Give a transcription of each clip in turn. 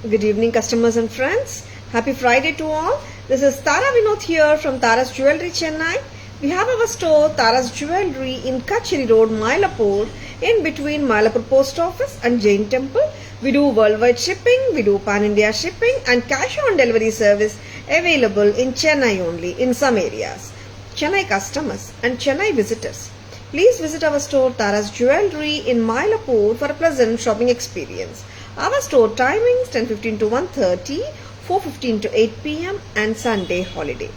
Good evening, customers and friends. Happy Friday to all. This is Tara Vinod here from Tara's Jewelry, Chennai. We have our store, Tara's Jewelry, in Kacheri Road, Mylapore, in between Mylapore Post Office and Jain Temple. We do worldwide shipping, we do pan-India shipping and cash on delivery service available in Chennai only, in some areas. Chennai customers and Chennai visitors, please visit our store, Tara's Jewelry, in Mylapore for a pleasant shopping experience. Our store timings 10:15 to 1:30, 4:15 to 8 p.m. and Sunday holiday.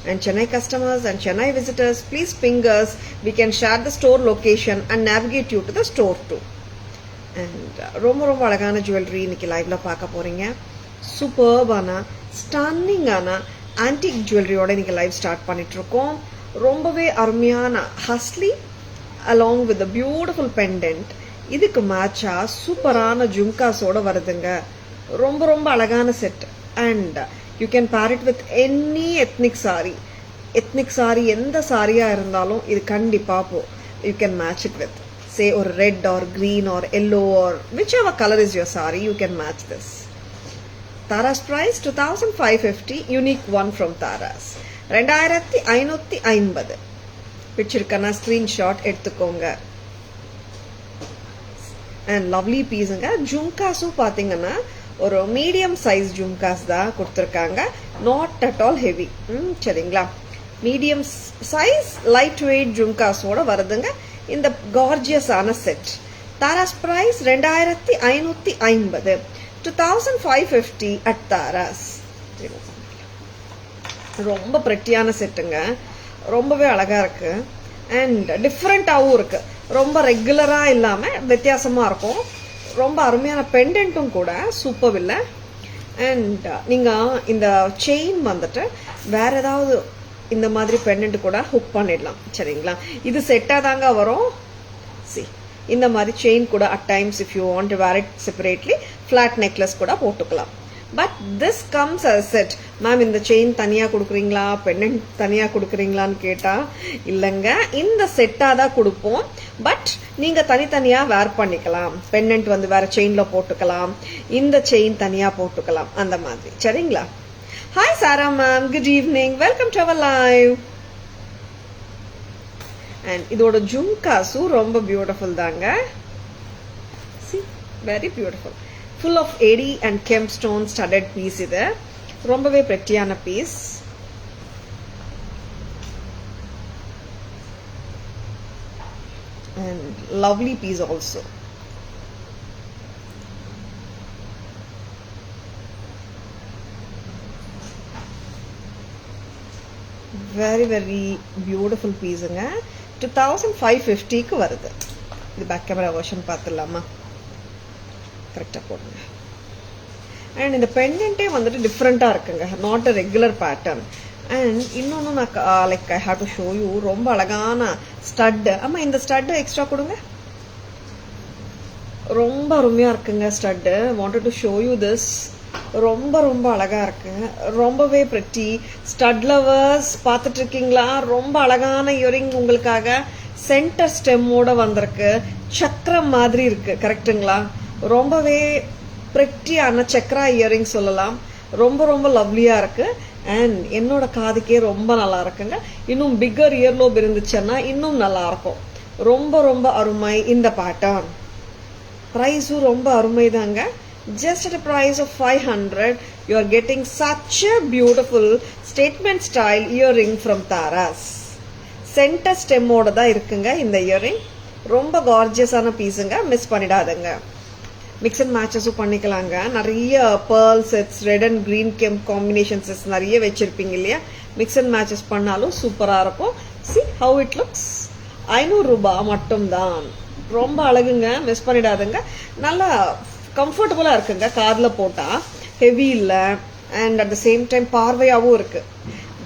And Chennai customers and Chennai visitors, please ping us. We can share the store location and navigate you to the store too. And ரொம்ப அழகான jewellery இன்னைக்கு லைவ்ல பார்க்க போறீங்க. சூப்பர்பான ஸ்டன்னிங்கான antique ஜுவல்லரியோட இன்னைக்கு live start பண்ணிட்டு இருக்கோம். ரொம்பவே அருமையான ஹஸ்லி along with the beautiful pendant. இதுக்கு மேட்சா சூப்பரான ஜும்காஸோட வருதுங்க. ரொம்ப அழகான set. And you can pair it with any ethnic saree. Ethnic saree எந்த சாரியா இருந்தாலும் இது கண்டிப்பா you can match it with, say, or red or green or yellow or whichever color is your saree, you can match this. Tara's price 2550, unique one from Tara's. 2550. பிடிச்சிருக்கனா screenshot எடுத்துக்கோங்க. And lovely பீஸுங்க. ஜும்காஸும் பார்த்தீங்கன்னா ஒரு medium size jhumkas தான் கொடுத்துருக்காங்க. Not at all heavy. சரிங்களா? Medium size light weight ஜும்காஸோட வருதுங்க இந்த கார்ஜியஸான set. Tara's price 2550, 2550 at Tara's. ரொம்ப பிரெட்டியான செட்டுங்க. ரொம்பவே அழகா இருக்கு அண்ட் டிஃப்ரெண்டாகவும் இருக்கு. ரொம்ப ரெகுலரா இல்லாம வித்தியாசமா இருக்கும். ரொம்ப அருமையான பெண்டன்ட்டும் கூட சூப்பர் இல்லை. அண்ட் நீங்க இந்த செயின் வந்துட்டு வேற ஏதாவது இந்த மாதிரி பெண்டன்ட் கூட ஹுக் பண்ணிடலாம். சரிங்களா? இது செட்டா தாங்க வரும். இந்த மாதிரி செயின் கூட at times if you want to wear it separately flat necklace கூட போட்டுக்கலாம். But this comes as set. Ma'am இந்த செயின் தனியா கொடுக்குறீங்களா, பெண்டன்ட் தனியா கொடுக்குறீங்களான்னு கேட்டா இல்லைங்க, இந்த செட்டா தான் கொடுப்போம். பட் நீங்க தனித்தனியா வேர் பண்ணிக்கலாம். பெண்டன்ட் வந்து வேற செயின்ல போட்டுக்கலாம், இந்த செயின் தனியா போட்டுக்கலாம், அந்த மாதிரி. சரிங்களா? Hi Sara ma'am, good evening, welcome to our live. And இதோட ஜும்காஸும் ரொம்ப பியூட்டிஃபுல் தாங்க. Very beautiful. full of AD and Kemp stone studded piece. இது ரொம்பவே பிரெட்டியான piece. and lovely piece also. very beautiful பீஸுங்க. 2550க்கு வருது. இது பேக் கேமரா வெர்ஷன் பார்த்துடலாமா? கரெக்டாக போடுங்க. அண்ட் இந்த பெண்டன்ட்டே வந்துட்டு டிஃப்ரெண்ட்டாக இருக்குங்க. Not a regular pattern. And இன்னொன்று நான் like I have to show you. ரொம்ப அழகான ஸ்டட்டு. ஆமாம், இந்த ஸ்டட்டு எக்ஸ்ட்ரா கொடுங்க. ரொம்ப அருமையாக இருக்குங்க stud. Wanted to show you this. ரொம்ப அழகா இருக்கு. ரொம்பவே பிரெட்டி. ஸ்டட் லவர்ஸ் பார்த்துட்டு இருக்கீங்களா? ரொம்ப அழகான இயரிங் உங்களுக்காக சென்டர் ஸ்டெம்மோட வந்திருக்கு. சக்கரம் மாதிரி இருக்கு. கரெக்டுங்களா? ரொம்பவே பிரெட்டியான சக்கரா இயரிங் சொல்லலாம். ரொம்ப லவ்லியா இருக்கு. அண்ட் என்னோட காதுக்கே ரொம்ப நல்லா இருக்குங்க. இன்னும் பிக்கர் இயர்லோப் இருந்துச்சுன்னா இன்னும் நல்லா இருக்கும். ரொம்ப அருமை இந்த பேட்டர்ன். பிரைஸும் ரொம்ப அருமை தாங்க. Just at a price of 500, you are getting such a beautiful statement style earring from Tara's. Center stem ஓட தான் இருக்குங்க இந்த இயரிங். ரொம்ப கார்ஜியஸான பீஸுங்க. மிஸ் பண்ணிடாதுங்க. மிக்ஸ் அண்ட் மேட்சஸும் பண்ணிக்கலாங்க. நிறைய pearl sets, red and green kemp combination sets நிறைய வச்சிருப்பீங்க இல்லையா? மிக்ஸ் அண்ட் மேட்சஸ் பண்ணாலும் சூப்பரா இருக்கும். see how it looks. 500 ரூபாய் மட்டும்தான். ரொம்ப அழகுங்க. மிஸ் பண்ணிடாதுங்க. நல்லா கம்ஃபர்டபுளா இருக்குங்க. கார்ல போட்டா ஹெவி இல்ல. And at the same time பார்வையாவும் இருக்கு.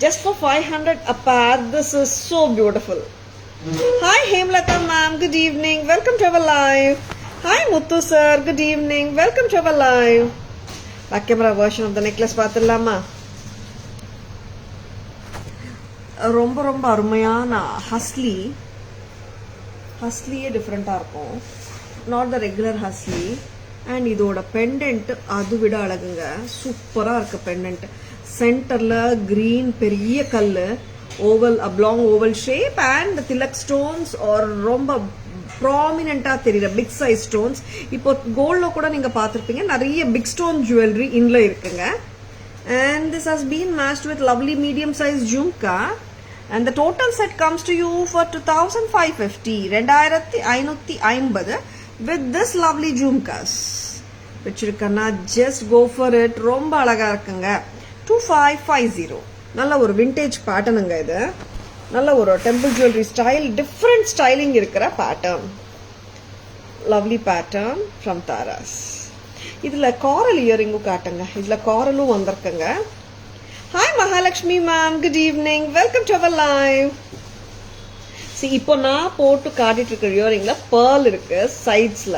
just for 500 a pair. This is so beautiful. Hi Hemlata ma'am, good evening, welcome to our live. Hi Muthu sir, good evening, welcome to our live. Back camera version of the necklace பார்த்துடலாமா? ரொம்ப அருமையான ஹஸ்லியே டிஃப்ரெண்டா இருக்கும். Not the regular hasli. And இதோட pendant அது விட அழகுங்க. சூப்பரா இருக்கு பெண்டன்ட். சென்டர்ல கிரீன் பெரிய கல்லு, oval oblong oval shape and tilak stones are ரொம்ப ப்ராமினெண்டா தெரியுற பிக் சைஸ் ஸ்டோன்ஸ். இப்போ கோல்ட்ல கூட நீங்க பார்த்திருப்பீங்க நிறைய பிக் ஸ்டோன் ஜுவல்லரி இன்ல இருக்குங்க. And this has been matched with lovely medium size jhumka, and the total set comes to you for 2550 2550 with this lovely jhumkas. Pichirukana, just go for it. Romba alaga irukanga. 2550. Nalla ஒரு vintage pattern anga idu. Nalla ஒரு temple jewelry style, different styling irukra pattern. Lovely pattern from Taras. இதுல காரல் இயரிங்கும் காட்டுங்க. இதுல காரலும் வந்திருக்குங்க. Hi Mahalakshmi ma'am, good evening, welcome to our live. See, இப்போ நான் போட்டு காட்டிட்டு இருக்க இயரிங்ல பேர்ல் இருக்கு, சைட்ஸ்ல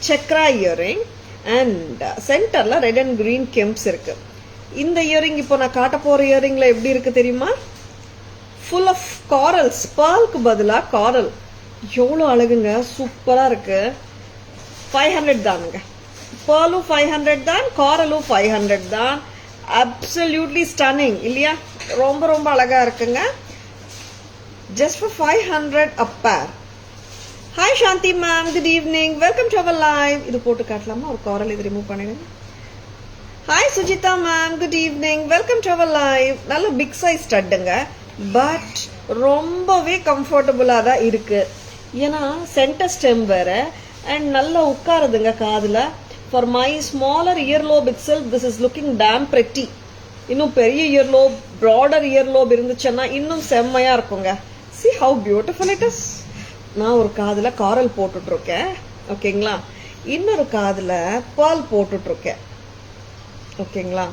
சக்ரா இயரிங் அண்ட் சென்டர்ல ரெட் அண்ட் கிரீன் கெம்ப்ஸ் இருக்கு. இந்த இயரிங் இப்போ நான் காட்ட போற இயரிங்ல எப்படி இருக்கு தெரியுமா? Full of corals. பேர்லுக்கு பதிலா காரல். எவ்வளவு அழகுங்க, சூப்பரா இருக்கு. 500 தானுங்க. Pearlu 500 தான், Coralu 500 தான். Absolutely stunning இல்லையா? ரொம்ப ரொம்ப அழகா இருக்குங்க. Just for 500 a pair. Hi Shanti ma'am, good evening, welcome to our live. இது போட்டு காட்டலாமா? ஒரு coral இது ரிமூவ் பண்ணிடுங்க. Hi Sujita ma'am, good evening, welcome to our live. நல்ல big size ஸ்டட்டுங்க, பட் ரொம்பவே கம்ஃபர்டபுளா தான் இருக்கு. ஏன்னா சென்டர் ஸ்டெம் வேற அண்ட் நல்லா உட்காருதுங்க காதுல. For my smaller earlobe itself, this is looking damn pretty. இன்னும் பெரிய earlobe, broader earlobe இருந்துச்சுன்னா இன்னும் செம்மையா இருக்குங்க. See how beautiful it is. நான் ஒரு காதுல காரல் போட்டுட்டு இருக்கேன், ஓகேங்களா? இன்னொரு காதுல pearl போட்டுட்டு இருக்கேன், ஓகேங்களா?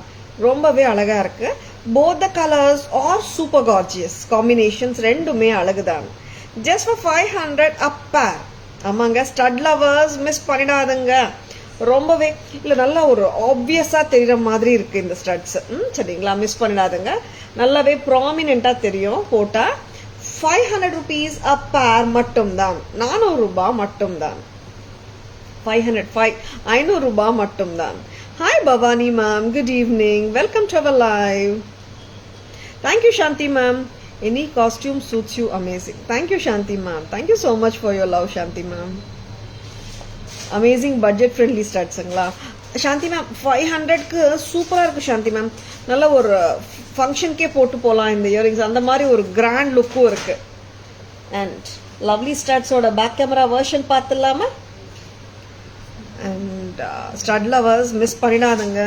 ரொம்பவே அழகா இருக்கு. Both the colors are super gorgeous. Combinations ரெண்டுமே அழகுதான். Just for 500 a pair. ஆமாங்க, ஸ்டட் லவர்ஸ் மிஸ் பண்ணிடாதுங்க. ரொம்பவே இல்ல, நல்ல ஒரு ஆப்வியஸா தெரியற மாதிரி இருக்கு இந்த ஸ்டட்ஸ். சரிங்களா, மிஸ் பண்ணிடாதுங்க. நல்லாவே ப்ராமினெண்டா தெரியும் போட்டா. 500 rupees a pair மட்டும்தான். 400 ரூபாய் மட்டும்தான். 500 ரூபாய் மட்டும்தான். Hi Bhavani ma'am, good evening, welcome to our live. Thank you Shanti ma'am. Any costume suits you amazing. Thank you Shanti ma'am. Thank you so much for your love Shanti ma'am. Amazing budget friendly studsங்களா Shanti ma'am. 500 க்கு சூப்பரா இருக்கு Shanti ma'am. நல்ல ஒரு ஃபங்க்ஷன்க்கே போட்டு போலாம் இந்த earrings. அந்த மாதிரி ஒரு கிராண்ட் லுக்கும் இருக்கு. And lovely studs ஓட பேக் கேமரா வெர்ஷன் பார்த்துலாமா? And stud lovers மிஸ் பண்ணிடாதீங்க.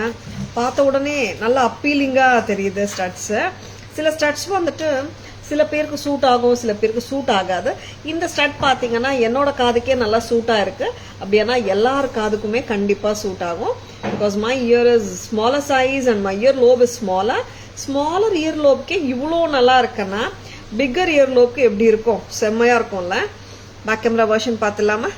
பார்த்த உடனே நல்ல அப்பீலிங்கா தெரியுது ஸ்டட்ஸ். சில ஸ்டட்ஸ் வந்துட்டு சில பேருக்கு சூட் ஆகும், சில பேருக்கு சூட் ஆகாது. இந்த ஸ்டட் பாத்தீங்கன்னா என்னோட காதுக்கே நல்லா சூட்டா இருக்கு. அப்படின்னா எல்லார் காதுக்குமே கண்டிப்பா சூட் ஆகும். Because my ear is smaller size and my ear lobe is smaller. Smaller ear லோப்க்கே இவ்வளோ நல்லா இருக்குன்னா பிக்கர் இயர் லோப்க்கு எப்படி இருக்கும்? செம்மையா இருக்கும்ல. பேக் கேமரா வெர்ஷன் பார்த்துலாமா?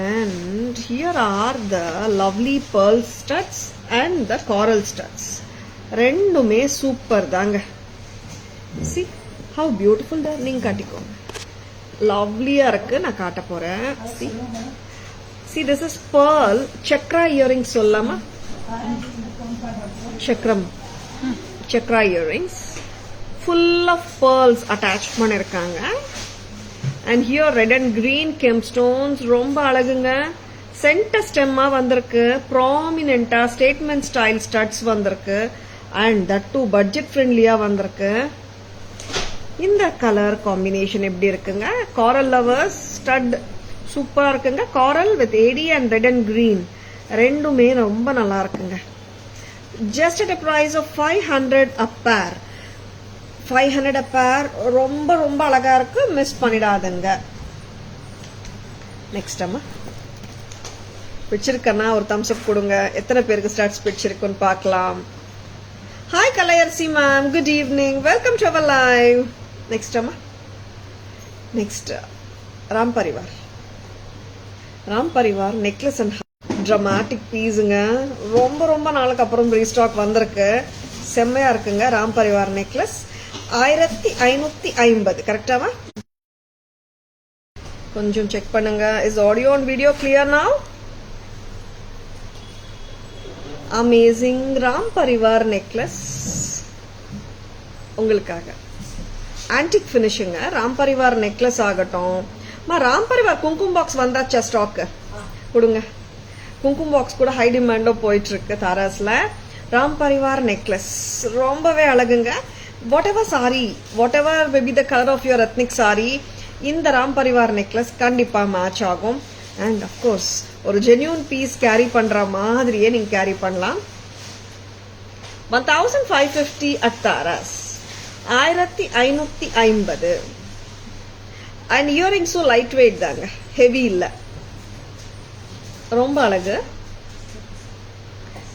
And here are the lovely pearl studs and the coral studs. ரெண்டுமே சூப்பர் தாங்க. See how beautiful the நீங்க காட்டிக்கோங்க. லவ்லியா இருக்கு. நான் காட்ட போறேன். See this is pearl chakra earrings சொல்லலாமா? chakra earrings full of pearls attached பண்ணிருக்காங்க. And here red and green gemstones ரொம்ப அழகுங்க. சென்டர் ஸ்டெம்மா வந்திருக்கு. ப்ராமினெண்டா ஸ்டேட்மெண்ட் ஸ்டைல் ஸ்டட்ஸ் வந்திருக்கு. And that too budget friendly வந்திருக்கு. இந்த கலர் காம்பினேஷன் எப்படி இருக்குங்க? coral lovers stud சூப்பரா இருக்குங்க. coral with AD and red and green ரெண்டுமே ரொம்ப நல்லா இருக்குங்க. just at a price of 500 a pair. 500 a pair ரொம்ப ரொம்ப அழகா இருக்கு. மிஸ் பண்ணிடாதீங்க. நெக்ஸ்ட் அம்மா பிடிச்சிருக்கனா ஒரு thumbs up கொடுங்க. எத்தனை பேருக்கு ஸ்டட்ஸ் பிடிச்சிருக்குன்னு பார்க்கலாம். Hi Kalayarsi ma'am, good evening, welcome to our live. Next amma, next Ram Parivar necklace and dramatic piece nga. ரொம்ப ரொம்ப நாளுக்கு அப்புறம் ரீஸ்டாக் வந்திருக்கு. செம்மையா இருக்குங்க. Ram Parivar necklace 1550 கரெக்டாமா? கொஞ்சம் செக் பண்ணுங்க. Is audio and video clear now? Amazing Ram Parivar necklace உங்களுக்காக. ஆன்டிக் ஃபினிஷிங்க. ராம் பரிவார் நெக்லஸ் ஆகட்டும். ராம் பரிவார் குங்குமம் பாக்ஸ் வந்தாச்சா ஸ்டாக்கு கொடுங்க. குங்குமம் பாக்ஸ் கூட ஹை டிமாண்டோ போயிட்டு இருக்கு தாராஸ்ல. ராம் பரிவார் நெக்லஸ் ரொம்பவே அழகுங்க. Whatever sari, whatever maybe the colour of your ethnic sari, இந்த ராம் பரிவார் நெக்லஸ் கண்டிப்பா மேட்ச் ஆகும். அண்ட் அஃப்கோர்ஸ் ஒரு ஜென்யூன் பீஸ் கேரி பண்ற மாதிரியே நீங்க கேரி பண்ணலாம். 1550 at தாராஸ். 1550. அண்ட் இயரிங்ஸும் லைட் வெயிட் தாங்க, ஹெவி இல்ல, ரொம்ப அழகு.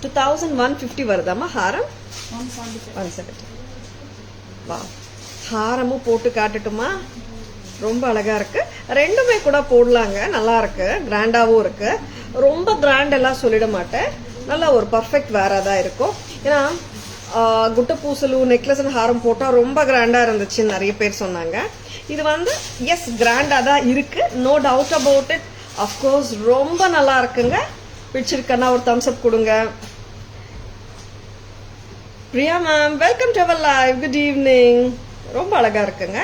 2150 வருதாமா ஹாரம். 170. வா, ஹாரமும் போட்டு காட்டட்டுமா? ரொம்ப அழகா இருக்கு. ரெண்டுமே கூட போடலாங்க, நல்லா இருக்கு, கிராண்டாவும் இருக்கு. ரொம்ப கிராண்ட் எல்லாம் சொல்லிட மாட்டேன், நல்லா ஒரு பர்ஃபெக்ட் வேறா தான் இருக்கும். ஏன்னா குட்ட பூசலு நெக்லஸ் அண்ட் ஹாரம் போட்டா ரொம்ப கிராண்டா இருந்துச்சுன்னு நிறைய பேர் சொன்னாங்க. இது வந்து எஸ் கிராண்டா தான் இருக்கு, no doubt about it. Of course ரொம்ப நல்லா இருக்குங்க. பிடிச்சிருக்கன்னா ஒரு தம்ஸ் அப் கொடுங்க. Priya ma'am, welcome to our live. Good evening. ரொம்ப அழகா இருக்குங்க.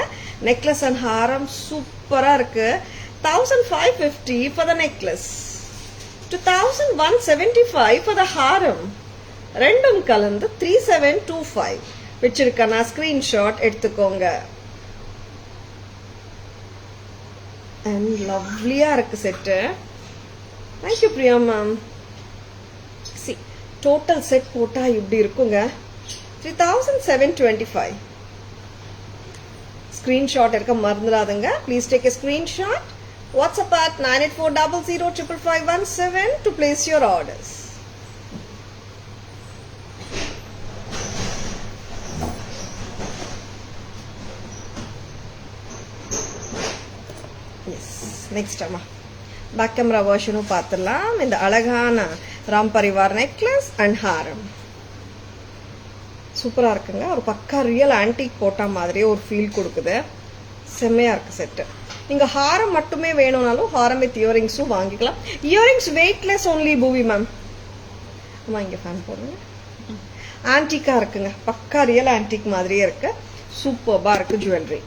நெக்லஸ் அண்ட் ஹாரம் சூப்பரா இருக்கு. 1550 for the necklace, 2175 for the ஹாரம். ரெண்டும் கலந்து 3725. பிடிச்சிருக்கனா ஸ்கிரீன்ஷாட் எடுத்துக்கோங்க. அண்ட் லவ்லியா இருக்கு set. Thank you Priya ma'am. See total set போட்டா இப்படி இருக்குங்க. 3725. ஸ்கிரீன்ஷாட் எடுக்க மறந்துடாதுங்க. Please take a screenshot. WhatsApp at 9840055517 to place your orders. Next அம்மா பேக் கேமரா வெர்ஷனும் பார்த்துடலாம். இந்த அழகான ராம் பரிவார் நெக்லஸ் அண்ட் ஹாரம் சூப்பரா இருக்குங்க. ஒரு பக்கா ரியல் ஆன்டிக் போட்டா மாதிரியே ஒரு ஃபீல் கொடுக்குது. செம்மையா இருக்கு செட்டு. நீங்க ஹாரம் மட்டுமே வேணும்னாலும் ஹாரம் வித் இயரிங்ஸும் வாங்கிக்கலாம். Earrings weightless only Poovi ma'am. அம்மா இங்க ஃபேன் போடுங்க. ஆன்டிக்கா இருக்குங்க, பக்கா ரியல் ஆன்டிக் மாதிரியே இருக்கு. சூப்பர்பா இருக்கு ஜுவல்லரி.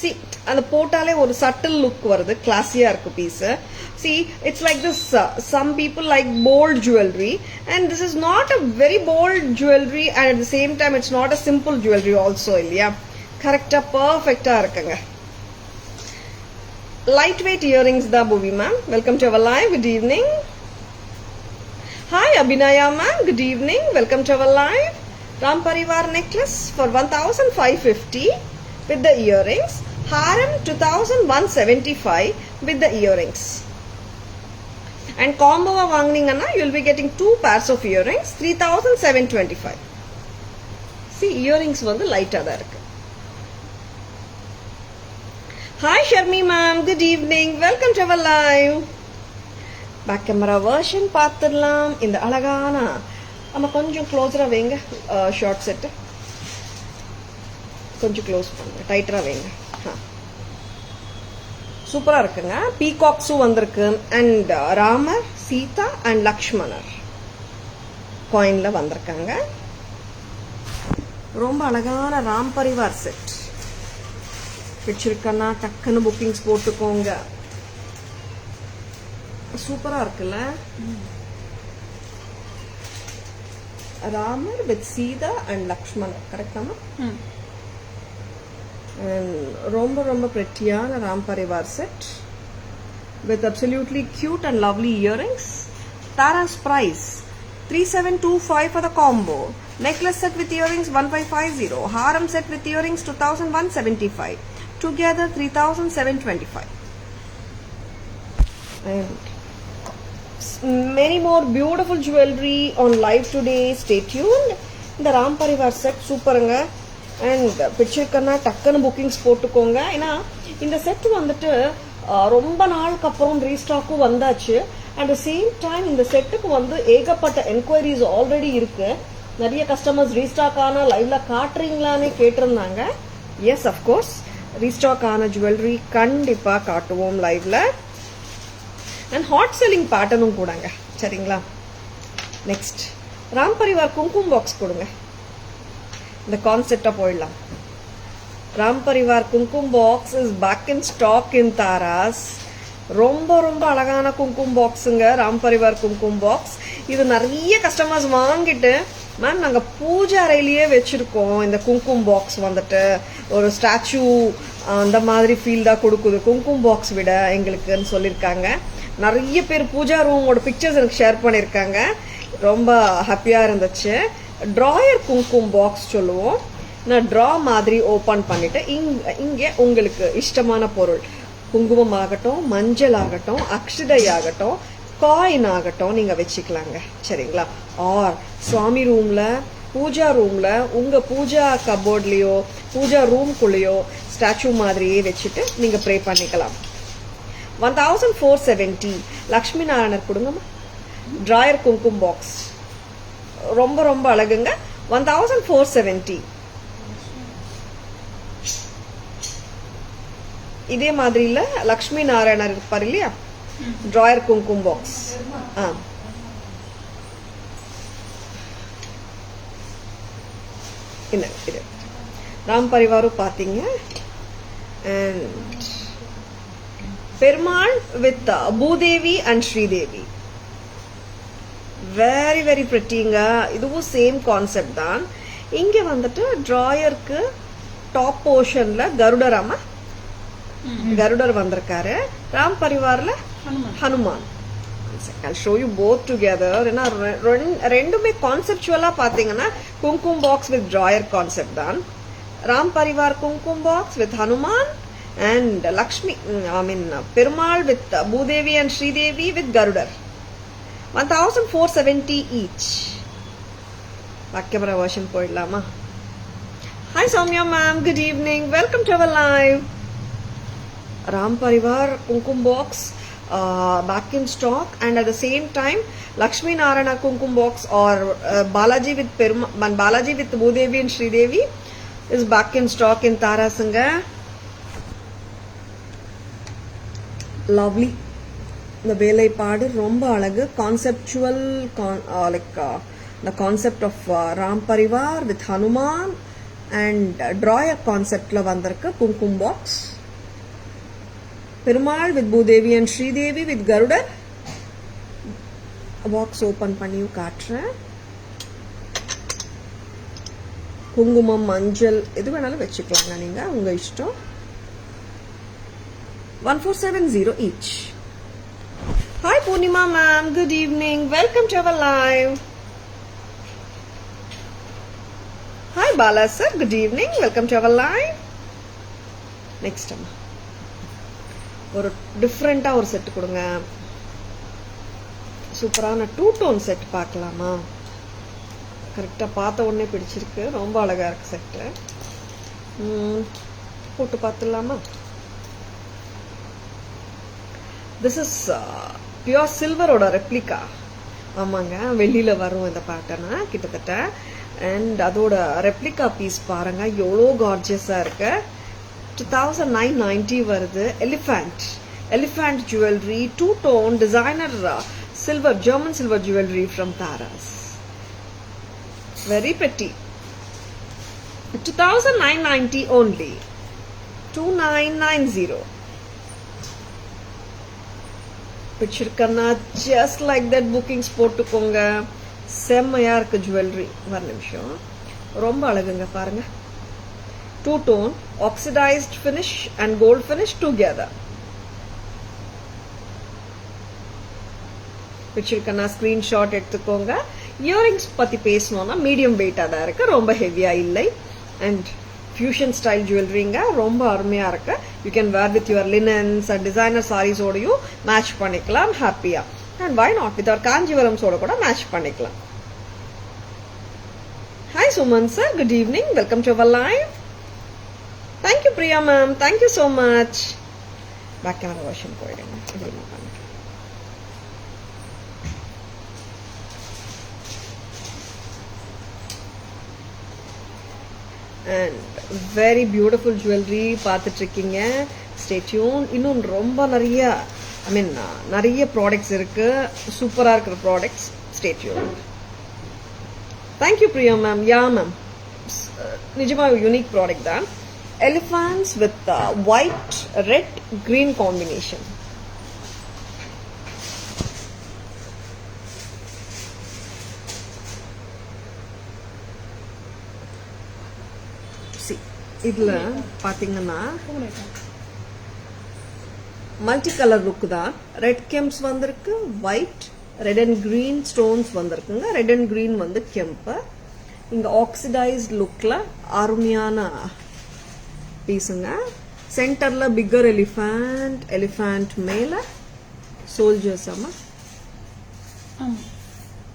சி அந்த போட்டாலே ஒரு சட்டில் லுக் வருது, கிளாஸியா இருக்கு piece. See it's like this, some people like bold jewellery and this is not a very bold jewellery and at the same time it's not a simple jewellery also இல்லையா. கரெக்டா பர்ஃபெக்டா இருக்குங்க. Light weight earrings தான் Poovi ma'am. Welcome to our live. Good evening. Hi Abinaya ma'am, good evening. Welcome to our live. Ram Parivar necklace for 1550 with the earrings. Haram 2175 with the earrings. And combo வாங்குனீங்கன்னா you will be getting 2 pairs of earrings, 3725. See earrings வந்து லைட்டா தான் இருக்கு. Hi Sharmi ma'am, good evening. Welcome to our live. Back camera version பார்த்துடலாம். இந்த அழகான நம்ம கொஞ்சம் க்ளோஸரா வைங்க. ஷார்ட் செட் கொஞ்சம் க்ளோஸ் பண்ணுங்க, டைட்டரா வைங்க. சூப்பரா இருக்குங்க. பீகாக்ஸும் வந்திருக்கு அண்ட் ராமர், சீதா அண்ட் லக்ஷ்மணர் காயின்ல வந்திருக்காங்க. ரொம்ப அழகான ராம் பரிவார் செட். பிடிச்சிருக்கன்னா டக்குன்னு புக்கிங்ஸ் போட்டுக்கோங்க. சூப்பரா இருக்குல்ல. ராமர் வித் சீதா அண்ட் லக்ஷ்மணர் கரெக்டாமா? ரொம்ப ரொம்ப prettyயான Ram Parivar set with absolutely cute and lovely earrings. Tara's price 3725 for the combo. Necklace set with earrings 1550. Haram set with earrings 2175. Together 3725. And many more beautiful jewelry on live today. Stay tuned. இந்த Ram Parivar set சூப்பருங்க. And பிடிச்சிருக்கன்னா டக்குன்னு bookings போட்டுக்கோங்க. ஏன்னா இந்த set வந்துட்டு ரொம்ப நாளுக்கு அப்புறம் ரீஸ்டாக்கும் வந்தாச்சு. அட் த சேம் டைம் இந்த செட்டுக்கு வந்து ஏகப்பட்ட என்கொயரிஸ் ஆல்ரெடி இருக்கு. நிறைய கஸ்டமர்ஸ் ரீஸ்டாக் ஆன லைவ்ல காட்டுறீங்களான்னு கேட்டிருந்தாங்க. எஸ் அஃப்கோர்ஸ் ரீஸ்டாக் ஆன ஜுவல்லரி கண்டிப்பா காட்டுவோம் லைவ்ல. அண்ட் ஹாட் செல்லிங் பேட்டர்னும் கூடங்க. சரிங்களா. நெக்ஸ்ட் ராம் பரிவார் குங்குமம் பாக்ஸ் கொடுங்க. இந்த கான்செப்டா போயிடலாம். ராம் பரிவார் குங்குமம் box is back in stock in Taras. ரொம்ப ரொம்ப அழகான குங்குமம் பாக்ஸுங்க, ராம் பரிவார் குங்குமம் பாக்ஸ். இது நிறைய கஸ்டமர்ஸ் வாங்கிட்டு, மேம் நாங்கள் பூஜை அறையிலேயே வச்சுருக்கோம், இந்த குங்குமம் பாக்ஸ் வந்துட்டு ஒரு ஸ்டாச்சு அந்த மாதிரி ஃபீல் தான் கொடுக்குது குங்குமம் பாக்ஸ் விட எங்களுக்குன்னு சொல்லியிருக்காங்க. நிறைய பேர் பூஜா ரூமோட பிக்சர்ஸ் எனக்கு ஷேர் பண்ணியிருக்காங்க. ரொம்ப ஹாப்பியாக இருந்துச்சு. ட்ராயர் குங்குமம் பாக்ஸ் சொல்லுவோம். நான் ட்ரா மாதிரி ஓப்பன் பண்ணிட்டு இங்கே உங்களுக்கு இஷ்டமான பொருள், குங்குமம் ஆகட்டும், மஞ்சள் ஆகட்டும், அக்ஷதை ஆகட்டும், காயின் ஆகட்டும் நீங்க வச்சுக்கலாங்க. சரிங்களா? ஆர் சுவாமி ரூம்ல, பூஜா ரூம்ல, உங்க பூஜா கபோர்ட்லயோ பூஜா ரூம்குள்ளேயோ ஸ்டாச்சு மாதிரியே வச்சுட்டு நீங்க ப்ரே பண்ணிக்கலாம். 1470 லக்ஷ்மி நாராயணர் கொடுங்கம்மா. ட்ராயர் குங்குமம் பாக்ஸ் ரொம்ப ரொம்ப அழகுங்க. 1470. இதே மாதிரி இல்ல, லக்ஷ்மி நாராயணர் இருப்பார் இல்லையா, ட்ராயர் குங்குமம் பாக்ஸ். இது ராம் பரிவாரும் பாத்தீங்க. And Perumal with Bhudevi and Sridevi, very very பிரிட்டிங்க. இதுவும் சேம் கான்செப்ட் தான். இங்க வந்துட்டு ட்ராயருக்கு டாப் போர்ஷன்ல கருடராமா, கருடர் வந்திருக்காரு. Ram பரிவார்ல Hanuman. I'll show you both together. ஏன்னா ரெண்டுமே கான்செப்டுவலா பாத்தீங்கன்னா குங்குமம் பாக்ஸ் வித் ட்ராயர் கான்செப்ட் தான். ராம் பரிவார் குங்குமம் box with Hanuman and Lakshmi, I mean Perumal with Bhudevi and Sridevi with Garudar. 1470 each. Camera version போயிடலாமா? Hi Sowmya ma'am, good evening, welcome to our live. Ram Parivar Kumkum box back in stock, and at the same time Lakshmi Narayana Kumkum box or Balaji with Balaji with Bhudevi and Sridevi is back in stock in Tarasanga. Lovely. The velai paadu romba alagu, conceptual the concept of Ram Parivar with Hanuman and drawer concept la vandirukku Kumkum box. Perumal with Bhudevi and Sridevi with Garuda. Box open panniyu kaatren. Kungumam, manjal edu venalum vechikalam neenga unga ishtam. 1470 each. Hi Purnima ma'am, good evening, welcome to our live. Hi Bala sir, good evening, welcome to our live. Next time ஒரு டிஃப்ரெண்டா ஒரு set கொடுங்க. சூப்பரான 2 tone set பார்க்கலாமா? கரெக்டா பார்த்த உடனே பிடிச்சிருக்கு, ரொம்ப அழகா இருக்கு செட். போட்டு பார்த்துடலாமா? திஸ் இஸ் பியூர் சில்வரோட ரெப்ளிகா. ஆமாங்க, வெள்ளியில வரும் இந்த பேட்டர்னா கிட்டத்தட்ட. அண்ட் அதோட ரெப்ளிகா பீஸ் பாருங்க எவ்வளோ கார்ஜியஸா இருக்கு. 2990 வருது. Elephant jewellery, 2 tone designer silver, German silver jewelry from Taras. Very pretty. 2990 only. 2990. Picture karna just like that bookings போட்டுக்கோங்க. செம்மையா இருக்கு ஜுவல்லரி. ஒரு நிமிஷம், ரொம்ப அழகுங்க பாருங்க. 2 tone oxidized finish and gold finish together. பிடிச்சிருக்கனா ஸ்கிரீன்ஷாட் எடுத்துக்கோங்க. இயரிங்ஸ் பத்தி பேசணும்னா மீடியம் வெயிட்டா தான் இருக்கு, ரொம்ப ஹெவியா இல்லை. அண்ட் ஃபியூஷன் ஸ்டைல் ஜுவல்லரிங்க, ரொம்ப அருமையா இருக்கு. You can wear with your linens and designer சாரீஸோடையும் மேட்ச் பண்ணிக்கலாம் ஹாப்பியா. And why not with our காஞ்சிவரம்ஸோட கூட மேட்ச் பண்ணிக்கலாம். Hi Suman sir, good evening, welcome to our live. Thank you Priya ma'am, thank you so much. Back camera version போயிடுங்க. And very beautiful jewelry பார்த்துட்டு இருக்கீங்க. Stay tuned. இன்னும் ரொம்ப நிறைய products இருக்கு, சூப்பரா இருக்கிற products. Stay tuned. Thank you, Priya ma'am. Yeah, ma'am. நிஜமா யூனிக் ப்ராடக்ட் தான். Elephants with white red green combination. இதுல பாத்தீங்கன்னா மல்டி கலர் லுக் தான். ரெட் கெம்ப்ஸ் வந்திருக்கு, white red and green stones வந்திருக்குங்க. ரெட் அண்ட் கிரீன் வந்து கெம்பு. இங்க ஆக்சிடைஸ்ட் லுக்ல அருமையான பீஸுங்க. சென்டர்ல பிக்கர் எலிஃபண்ட் மேல சோல்ஜர்ஸ். ஆமா,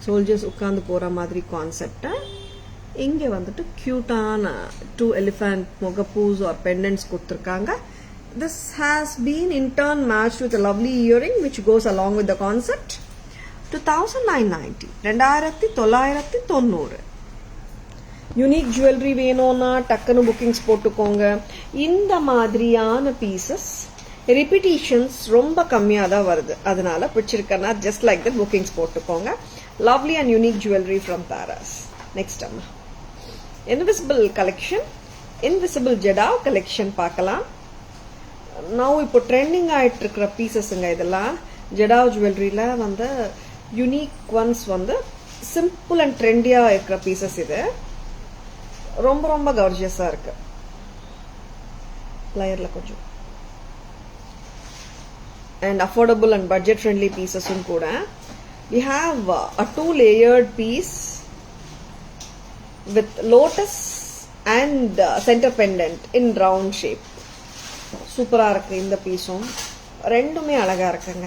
சோல்ஜர்ஸ் உட்கார்ந்து போற மாதிரி கான்செப்ட். இங்க வந்துட்டு கியூட்டான 2 எலிஃபண்ட் முகப்பூஸ் ஆர் பெண்டன்ட்ஸ் கொடுத்துருக்காங்க. This has been in turn matched with a lovely earring which goes along with the concept. 2990. 2990. Unique jewellery வேணும்னா டக்குன்னு புக்கிங்ஸ் போட்டுக்கோங்க. இந்த மாதிரியான பீசஸ் ரிப்பீட்டிஷன்ஸ் ரொம்ப கம்மியாக தான் வருது. அதனால பிடிச்சிருக்கனா ஜஸ்ட் லைக் தட் புக்கிங்ஸ் போட்டுக்கோங்க. Lovely and unique jewellery from Tara's. Next அம்மா invisible collection, invisible jadau collection பார்க்கலாம். நான் இப்போ ட்ரெண்டிங் ஆயிட்டு இருக்கிற பீசஸ்ங்க இதெல்லாம். ஜெடாவ் ஜுவல்லரியில வந்து யூனிக் ஒன்ஸ் வந்து சிம்பிள் அண்ட் ட்ரெண்டியா இருக்கிற பீசஸ். இது ரொம்ப ரொம்ப கவர்ஜியஸா இருக்கு. லேயர்ல கொஞ்சம் and affordable and budget friendly பீசஸும் கூட. We have a 2-layered piece with lotus and center pendant in round shape. சூப்பரா இருக்கு இந்த பீஸும். ரெண்டுமே அழகா இருக்குங்க.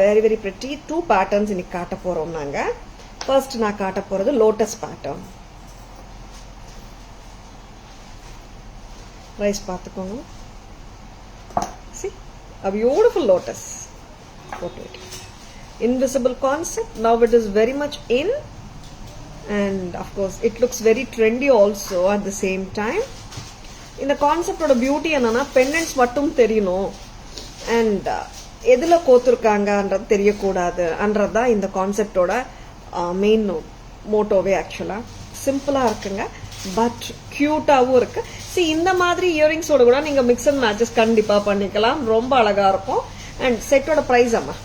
Very very pretty. 2 பேட்டர்ன்ஸ் இன்னைக்கு காட்ட போறோம் நாங்க. ஃபர்ஸ்ட் நான் காட்ட போறது லோட்டஸ் பேட்டர்ன். ரைஸ் பார்த்துக்கோங்க. See, a beautiful lotus. Invisible concept. Now it is very much in, and of course it looks very trendy also at the same time. இந்த கான்செப்டோட beauty என்னன்னா பெண்டன்ட்ஸ் மட்டும் தெரியணும் அண்ட் எதுல கோத்துருக்காங்கன்றது தெரியக்கூடாது அன்றதுதான் இந்த கான்செப்டோட மெயின் மோட்டோவே. ஆக்சுவலா சிம்பிளா இருக்குங்க, பட் கியூட்டாவும் இருக்கு. இந்த மாதிரி இயரிங்ஸோட கூட நீங்க மிக்ஸ் அண்ட் மேட்சஸ் கண்டிப்பா பண்ணிக்கலாம். ரொம்ப அழகா இருக்கும். அண்ட் செட்டோட பிரைஸ் அம்மா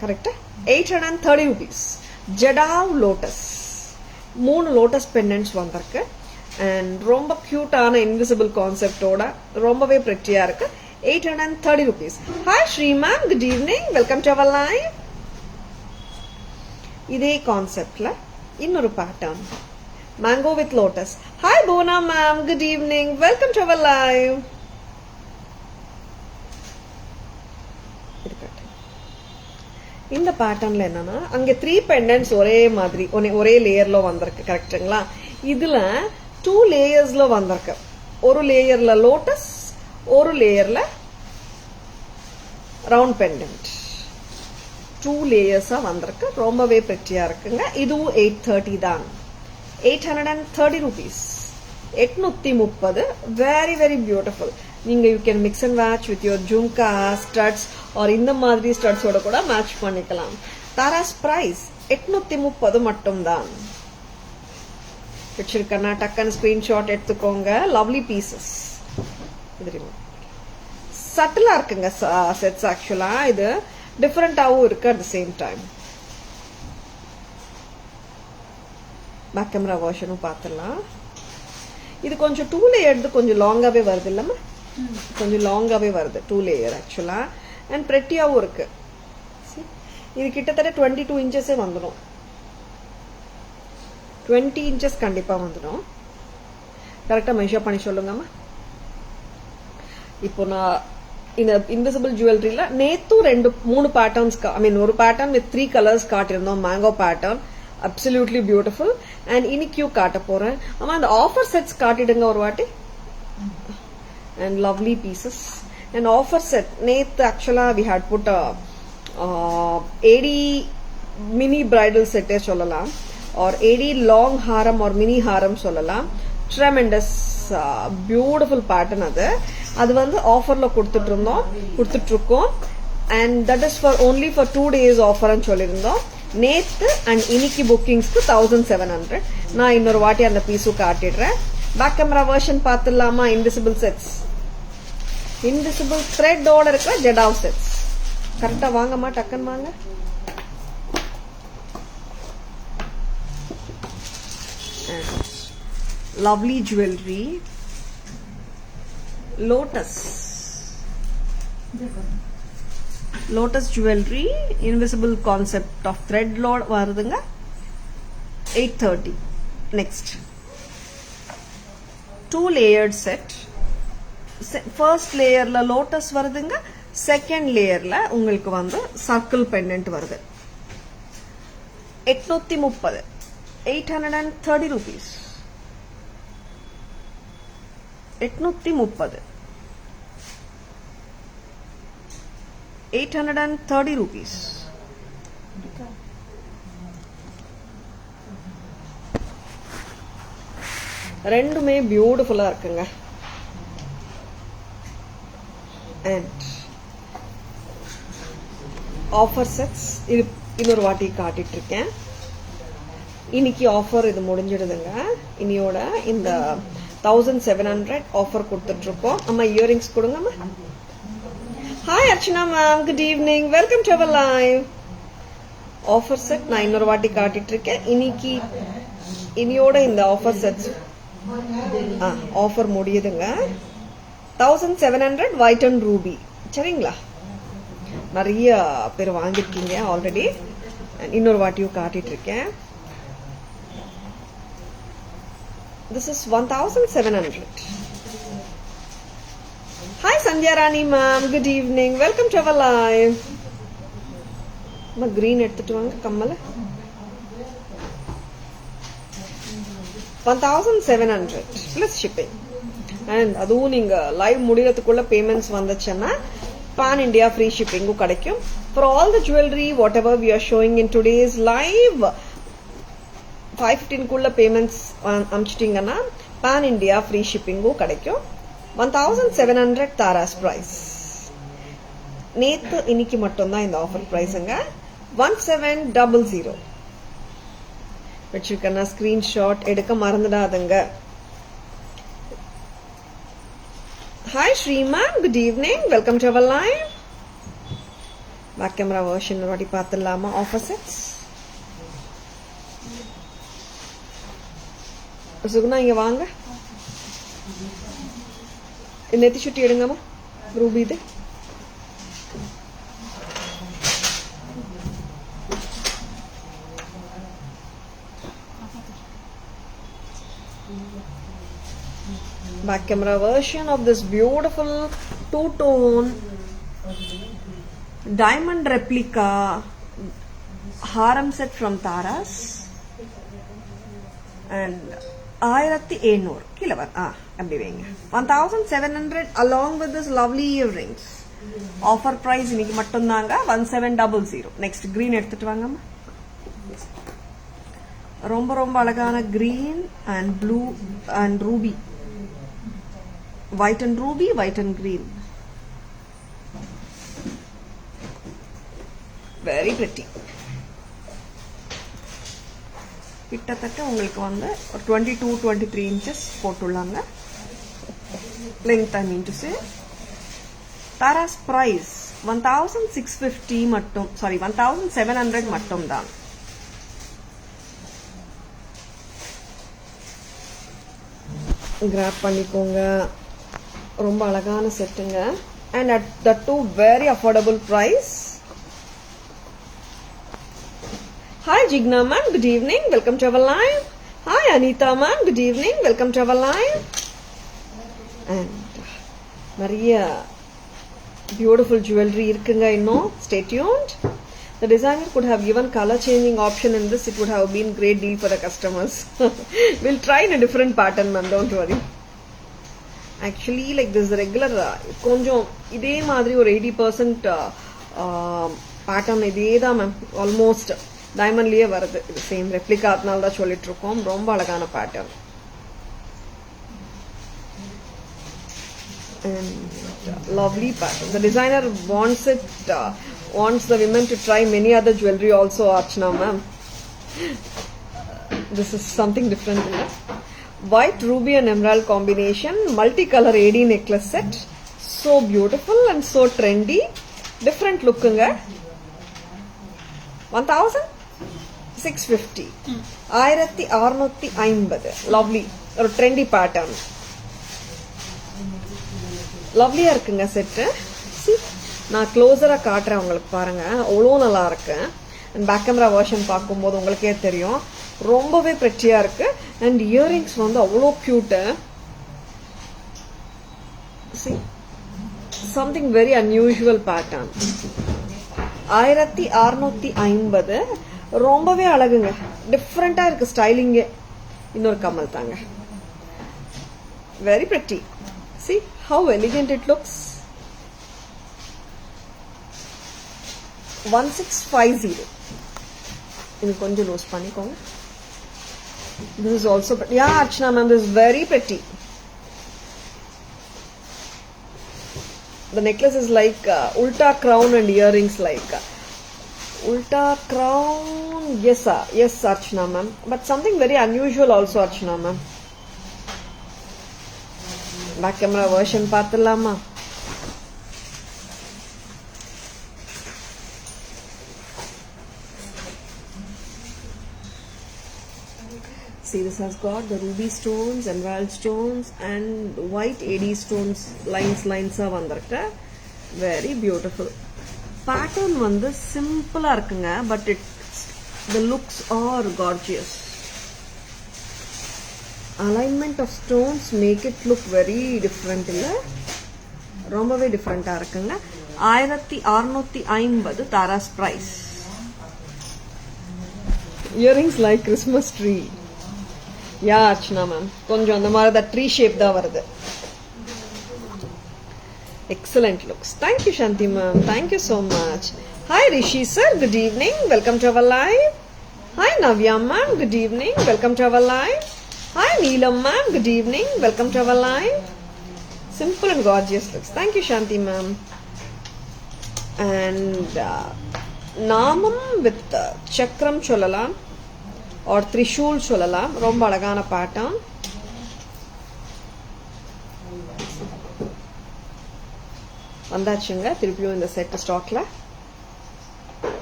கரெக்டா 830 rupees. ஜெடாவ் லோட்டஸ் 3 லோட்டஸ் பெண்டன்ட்ஸ் வந்திருக்கு. அண்ட் ரொம்ப கியூட்டான இன்விசிபிள் கான்செப்டோட ரொம்பவே பிரிட்டியா இருக்கு. 830 rupees. Hi Sri ma'am, good evening, welcome to our live. இதே கான்செப்ட்ல இன்னொரு pattern mango with lotus. Hi Pona ma'am, good evening, welcome to our live. இந்த பேட்டர்ன்ல என்னன்னா அங்க 3 பெண்டன்ட்ஸ் ஒரே மாதிரி ஒரே லேயர்ல வந்திருக்கு. கரெக்டுங்களா? இதுல 2 லேயர்ஸ்ல வந்திருக்கு. ஒரு லேயர்ல லோட்டஸ், ஒரு லேயர்ல ரவுண்ட் பெண்டன்ட். 2 லேயர்ஸா வந்திருக்கு. ரொம்பவே பிரிட்டியா இருக்குங்க. இதுவும் 830 தான். 830 rupees. 830. Very very beautiful. நீங்க you can mix and match with your jhumka studs or இந்த மாதிரி ஸ்டட்ஸோட கூட மேட்ச் பண்ணிக்கலாம். தாராஸ் பிரைஸ் 830 மட்டும்தான். பிடிச்சிருக்கா? டக்குன்னு ஸ்கிரீன்ஷாட் எடுத்துக்கோங்க. Lovely pieces. சட்டிலா இருக்குங்க செட்ஸ். ஆக்சுவலா இது டிஃபரெண்டாவும் இருக்கு at the same time. Back camera வெர்ஷனும் பார்த்துடலாம். இது கொஞ்சம் 2 லேயர்டு கொஞ்சம் லாங்காவே வருது இல்லம்மா? கொஞ்சம் லாங்காவே வருது 2 லேயர் ஆக்சுவலா. அண்ட் பிரெட்டியாவும் இருக்கு. இது கிட்டத்தட்ட 22 inches வந்துடும். 20 inches கண்டிப்பா வந்துடும். கரெக்டா மெஷர் பண்ணி சொல்லுங்கம்மா. இப்போ நான் இந்த இன்விசிபிள் ஜுவல்லரியில நேத்தும் 3 பேட்டர்ன்ஸ், ஒரு பேட்டர்ன் வித் 3 கலர்ஸ் காட்டியிருந்தோம். Mango pattern absolutely beautiful. And இன்னைக்கு காட்ட போறேன். ஆமா, அந்த ஆஃபர் செட்ஸ் காட்டிடுங்க ஒரு வாட்டி. And lovely pieces. And offer set நேத்து ஆக்சுவலா we had put AD mini bridal செட்டே சொல்லலாம், ஆர் ஏடி லாங் ஹாரம் ஆர் மினி ஹாரம் சொல்லலாம். Tremendous beautiful pattern. அது வந்து ஆஃபர்ல கொடுத்துட்டு இருக்கோம். And that is for only for 2 days ஆஃபர்னு சொல்லியிருந்தோம். நேத்து அண்ட் இன்னைக்கு புக்கிங்ஸ்க்கு 1700. நான் இன்னொரு வாட்டி அந்த பீஸும் காட்டிடுறேன். பேக் கேமரா வெர்ஷன் பார்த்துடலாமா? இன்விசிபிள் செட்ஸ், இன்விசிபிள் த்ரெட்டோட இருக்கிற ஜெடாவ் செட்ஸ். கரெக்டா வாங்கம்மா, டக்குன்னு வாங்க. Lovely jewelry, lotus jewelry, invisible concept of thread load varudunga 830. Next, 2 layered set. First layer la lotus varudunga, second layer la ungalku vandu circle pendant varudhu. 830, 830 rupees. 830, 830 rupees. ரெண்டுமே பியூட்டிஃபுல்லா இருக்குங்க. And offer sets இது இன்னொரு வாட்டி காட்டிட்டு இருக்கேன். இன்னைக்கு offer இது முடிஞ்சிடுதுங்க. இனியோட இந்த 1700 ஆஃபர் கொடுத்துட்டு இருக்கோம். அம்மா இயரிங்ஸ் கொடுங்கம்மா. Hi Archana ma'am, good evening, welcome to our live. Offer set நான் இன்னொரு வாட்டி காட்டிட்டு இருக்கேன். இன்னைக்கு இனியோட இந்த ஆஃபர் செட்ஸ் ஆஃபர் முடியுதுங்க. 1700 ஒயிட் அண்ட் ரூபி. சரிங்களா? நிறைய பேர் வாங்கிருக்கீங்க ஆல்ரெடி. இன்னொரு வாட்டியும் காட்டிட்டு இருக்கேன். This is 1700. Hi Sandhya Rani ma'am, good evening, welcome to our live. Ma green எடுத்துட்டு வாங்க கம்மல. 1700 plus shipping. And அதுவும் நீங்க லைவ் முடியறதுக்குள்ள பேமெண்ட்ஸ் வந்துச்சுன்னா pan India free shipping கிடைக்கும். For all the jewelry whatever we are showing in today's live, 515 குள்ள payments அனுப்பிச்சிட்டீங்கன்னா pan India free shipping கிடைக்கும். 1700 Tara's price. நேத்து இன்னைக்கு மட்டும்தான் இந்த ஆஃபர் பிரைஸ்ங்க. 1700 வச்சிருக்கேன்னா ஸ்கிரீன்ஷாட் எடுக்க மறந்துடாதுங்க. Hi Sriman, good evening, welcome to our live. Back camera version ஒரு வாட்டி பார்த்துடலாமா? ஆஃபர் செட்ஸ் சுகுணா இங்க வாங்க. நெத்தி சுட்டி எடுங்கம்மா. ரூபி இது back camera version of this beautiful two-tone diamond replica haram set from Taras and 1700 கிலவர். அப்படி வைங்க. 1700 along with this lovely earrings. Offer price இன்னைக்கு மட்டும்தாங்க. 1700. நெக்ஸ்ட் கிரீன் எடுத்துட்டு வாங்கம்மா. ரொம்ப ரொம்ப அழகான green and blue and ruby, white and ruby, white and green, very pretty. கிட்டத்தட்ட உங்களுக்கு வந்து 22-23 இன்ச்சஸ் போட்டுள்ளாங்க length. I mean to say Tara's price 1650 மட்டும், சாரி 1700 மட்டும் தான். கிராப் பண்ணிக்கோங்க. ரொம்ப அழகான செட்டுங்க. And at that too very affordable price. Hi Jigna ma'am, good evening, welcome to our live. Hi Anita ma'am, good evening, welcome to our live. And நிறைய beautiful jewelry இருக்குங்க இன்னும். Stay tuned. The designer could have given color changing option in this. It would have been great deal for the customers. We'll try in a different pattern ma'am, don't worry. Actually like this regular கொஞ்சம் இதே மாதிரி ஒரு 80% pattern இதே தான் ma'am. Almost டைமண்ட்லயே வருது. இது same replica, அதனால தான் சொல்லிட்டு இருக்கோம். ரொம்ப அழகான pattern. Lovely pattern. The designer wants it wants the women to try many other jewelry also, Archana ma'am. This is something different. White ruby and emerald combination, multicolor AD necklace set. So beautiful and so trendy. Different look. 1650. 1650. Lovely. Or trendy pattern. Lovely இருக்குங்க set. See, நான் க்ளோஸரா காட்டுறேன் உங்களுக்கு பாருங்க. அவ்வளோ நல்லா இருக்கு. And back camera version பார்க்கும்போது உங்களுக்கே தெரியும் ரொம்பவே பிரெட்டியா இருக்கு. அண்ட் இயரிங்ஸ் வந்து அவ்வளோ cute. See, something very unusual pattern. 1650. ரொம்பவே அழகுங்க. டிஃப்ரெண்டா இருக்கு ஸ்டைலிங்கே. இன்னொரு கம்மல் தாங்க. Very pretty. See how elegant it looks. 1650. இது கொஞ்சம் லூஸ் பண்ணிக்கோங்க. This is also pretty. Yeah, Archana ma'am, this is very pretty. The necklace is like ulta crown and earrings like ulta crown. Yes sir. Yes, Archana ma'am. But something very unusual also, Archana ma'am. Back camera version பார்த்துடலாமா? See, this has got the ruby stones, emerald stones and white AD stones lines வந்திருக்கு. Very beautiful. Pattern வந்து சிம்பிளா இருக்குங்க. But the looks are gorgeous. Alignment of stones make it look very different. இல்ல ரொம்பவே டிஃப்ரெண்டா இருக்குங்க. 1650 Tara's price. Earrings like Christmas tree. Yeah, Archana ma'am. கொஞ்சம் அந்த மாதிரி that tree shape தான் வருது. Excellent looks. Thank you, Shanti ma'am. Thank you so much. Hi, Rishi sir. Good evening. Welcome to our live. Hi, Navya ma'am. Good evening. Welcome to our live. Hi, Neelam ma'am. Good evening. Welcome to our live. Simple and gorgeous looks. Thank you, Shanti ma'am. And Namam with Chakram Cholalam or Trishul Cholalam. Romba alagana pattern. வந்தாச்சுங்க. திருப்பியும் இந்த set ஸ்டாக்ல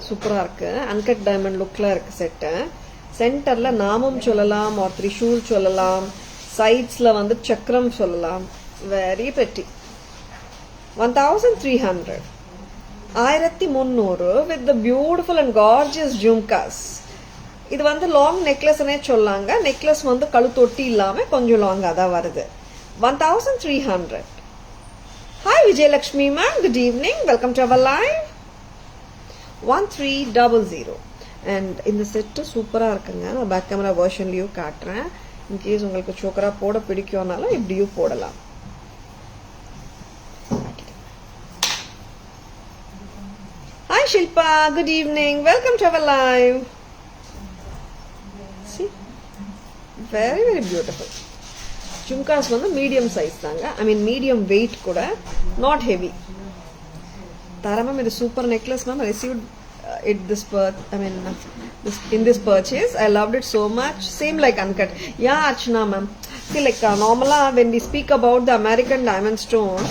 சூப்பரா இருக்கு. Uncut diamond லுக்ல இருக்கு set. சென்டர்ல நாமம் சொல்லலாம் or திரிஷூல் சொல்லலாம். சைட்ஸ்ல வந்து சக்கரம் சொல்லலாம். Very pretty. 1300. 1300 with the beautiful and gorgeous jhumkas. இது வந்து லாங் நெக்லஸ்னே சொல்லாங்க. நெக்லஸ் வந்து கழுத்தொட்டி இல்லாம கொஞ்சம் லாங்கா தான் வருது. 1300. Hi Vijayalakshmi ma'am, good evening. Welcome to our live. 1300. And இந்த செட் சூப்பரா இருக்குங்க. நான் பேக் கேமரா வெர்ஷன்லயும் காட்டுறேன். இன் கேஸ் உங்களுக்கு சோக்கரா போட பிடிக்கும்னாலும் இப்படியும் போடலாம். Hi Shilpa, good evening. Welcome to our live. See, very very beautiful. Jhumkas வந்து மீடியம் சைஸ் தாங்க. ஐ மீன் மீடியம் வெயிட் கூட, நாட் ஹெவி. Tara ma'am, இது super necklace ma'am. Received it this in this purchase. I loved it so much. Same like uncut. Yeah, Archana ma'am. See, like normally when we speak about the American diamond stones,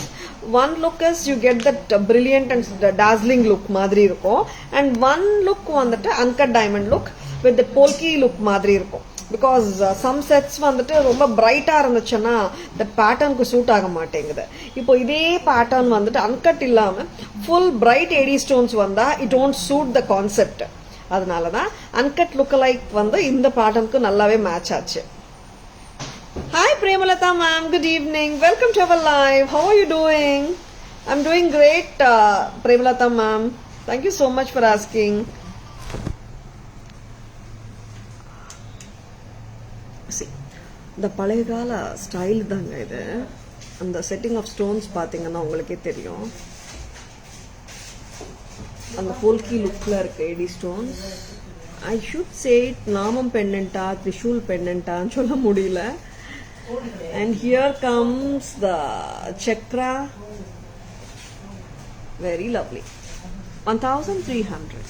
one look is you get that brilliant and dazzling look மாதிரி இருக்கும். And one look வந்துட்டு uncut diamond look with the polki look மாதிரி இருக்கும். Because some sets வந்துட்டு ரொம்ப பிரைட்டா இருந்துச்சுன்னா that patternக்கு suit ஆக மாட்டேங்குது. இப்போ இதே பேட்டர்ன் வந்துட்டு அன்கட் இல்லாம ஃபுல் பிரைட் ஏடி ஸ்டோன்ஸ் வந்தா it won't suit the concept. அதனாலதான் அன்கட் லுக் லைக் வந்து இந்த பேட்டர்னுக்கு நல்லாவே மேட்ச் ஆச்சு. Hi Premalata ma'am, good evening. Welcome to our live. How are you doing? I'm doing great, Premalata ma'am. Thank you so much for asking. See, the பழைய கால style தாங்க இது. அந்த setting of stones பாத்தீங்கன்னா உங்களுக்கே தெரியும். அந்த போல்கி லுக்ல இருக்கு AD stones. I should say it நாமம் பெண்டன்டா திரிஷூல் பெண்டன்டான்னு சொல்ல முடியல. And here comes the chakra. Very lovely. 1300.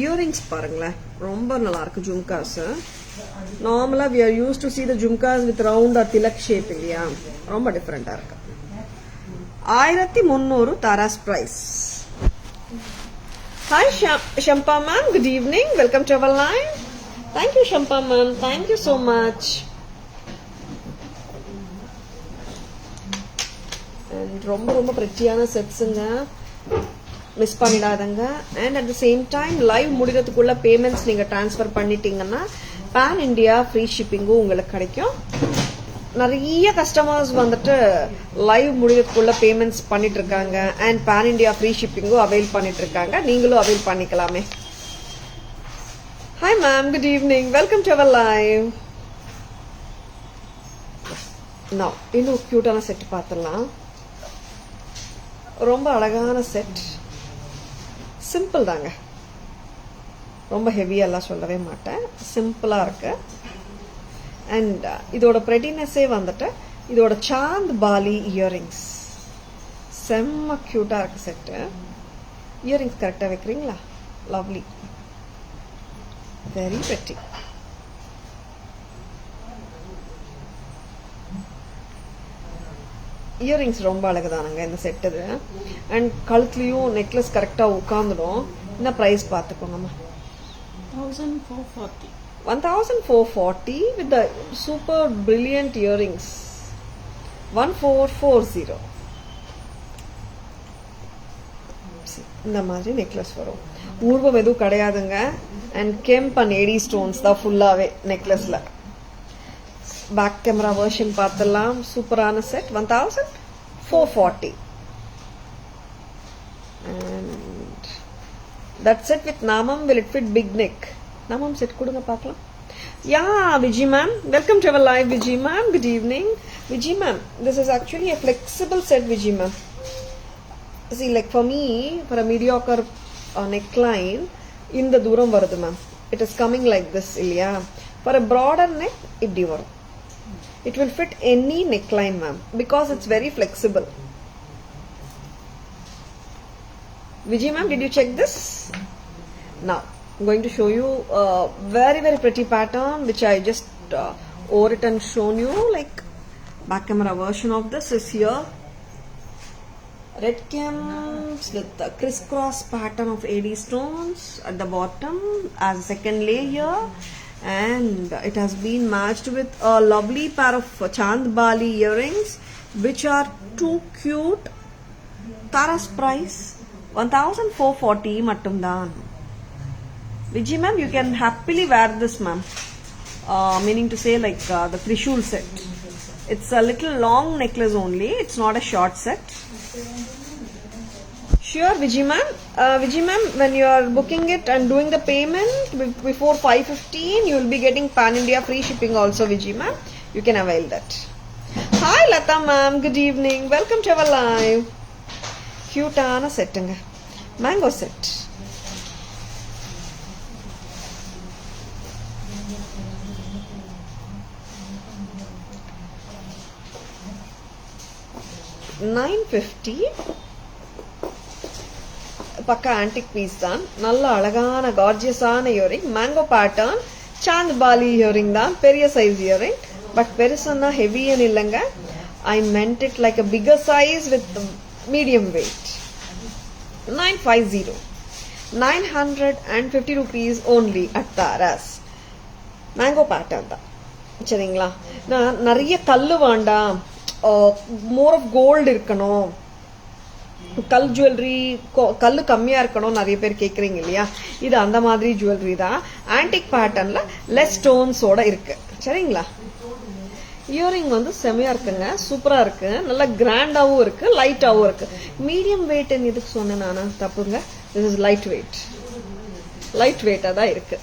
Earrings பாருங்களேன், ரொம்ப நல்லா இருக்கு ஜும்காஸ். நார்மலா we are used to see the jumkas with round or tilak shape இல்லையா, ரொம்ப டிஃபரெண்டா இருக்கு. 1300 Taras price. Hi Shampa ma'am, good evening, welcome to our line. Thank you Shampa ma'am, thank you so much. And ரொம்ப பிரெட்டியான செட்ஸுங்க, miss பண்ணிடாதங்க. And at the same time live முடிகிறதுக்குள்ள payments நீங்க டிரான்ஸ்ஃபர் பண்ணிட்டீங்கன்னா பேன் இண்டியா ஃப்ரீ ஷிப்பிங்கும் உங்களுக்கு கிடைக்கும். நிறைய கஸ்டமர்ஸ் வந்துட்டு லைவ் முடிகிறதுக்குள்ள பேமெண்ட்ஸ் பண்ணிட்டு இருக்காங்க அண்ட் பேன் இண்டியா ஃப்ரீ ஷிப்பிங்கும் அவைல் பண்ணிட்டு இருக்காங்க. நீங்களும் அவைல் பண்ணிக்கலாமே. Hi ma'am, good evening, welcome to our live. நான் இன்னும் கியூட்டான செட் பார்த்துடலாம். ரொம்ப அழகான செட், சிம்பிள் தாங்க, ரொம்ப ஹெவியெல்லாம் சொல்லவே மாட்டேன், சிம்பிளா இருக்கு. அண்ட் இதோட பிரெட்டினஸே வந்துட்டு இதோட சாந்த் பாலி இயரிங்ஸ் செம்ம கியூட்டா இருக்கு செட்டு. இயரிங்ஸ் கரெக்டா வைக்கிறீங்களா? Lovely, very pretty. இயரிங்ஸ் ரொம்ப அழகுதானுங்க இந்த செட்டு. அண்ட் கழுத்துலயும் நெக்லஸ் கரெக்டா உட்காந்துடும். என்ன price பார்த்துக்கோங்கம்மா? 1440. 1440 with the super brilliant earrings. 1440. இந்த மாதிரி நெக்லஸ் வரும். ஊர்வம் எதுவும் கிடையாதுங்க. அண்ட் கெம்ப் அண்ட் ஏடி ஸ்டோன்ஸ் தான் ஃபுல்லாவே நெக்லஸ்ல. பேக் கேமரா வெர்ஷன் பார்த்தலாம். சூப்பரான set. 1440. And that's it with Namam. Will it fit big neck? Namam set கொடுங்க பார்க்கலாம். Yeah, Vijay ma'am, welcome to our live. Vijay ma'am, good evening. Vijay ma'am, this is actually a flexible set. Vijay ma'am, see, like for me, for a mediocre neckline, இந்த தூரம் வருது ma'am. It is coming like this இல்லையா? For a broader neck, இப்படி வரும். It will fit any neckline ma'am because it's very flexible. Vijay ma'am, did you check this? Now I'm going to show you a very pretty pattern which I just wore it and shown you. Like back camera version of this is here. Red gems with the crisscross pattern of AD stones at the bottom as a second layer, and it has been matched with a lovely pair of Chand Bali earrings which are too cute. Tara's price 1440 mattumdan. Vijay ma'am, you can happily wear this ma'am. Meaning to say like the Trishul set. It's a little long necklace only. It's not a short set. Sure, Vijay ma'am. Vijay ma'am, when you are booking it and doing the payment before 5:15, you will be getting Pan India free shipping also, Vijay ma'am. You can avail that. Hi Lata ma'am, good evening. Welcome to our live. Cute ana settunga. Mango set. $950. பக்கா antique piece தான். நல்ல அழகான கார்ஜியஸான earring, mango pattern, chand bali earring தான். பெரிய size earring, but பெருசுன்னா ஹெவின்னு இல்லைங்க. I meant it like a bigger size with medium weight. 950. 950 rupees only at Tara's. Mango pattern தான். சரிங்களா? நான் நிறைய கல்லு வேண்டாம், மோர் ஆஃப் கோல்டு இருக்கணும், கல் ஜுவல்லரி கல்லு கம்மியா இருக்கணும் நிறைய பேர் கேக்குறீங்க இல்லையா? இது அந்த மாதிரி ஜுவல்லரி தான். ஆன்டிக் பேட்டர்ன்ல லெஸ் ஸ்டோன்ஸோட இருக்கு. சரிங்களா? இயரிங் வந்து செமையா இருக்குங்க, சூப்பரா இருக்கு, நல்ல கிராண்டாவும் இருக்கு, லைட்டாவும் இருக்கு. மீடியம் வெயிட் எதுக்கு சொன்னேன் நானா? தப்புங்க. This is light weight, light வெயிட்டா தான் இருக்கு.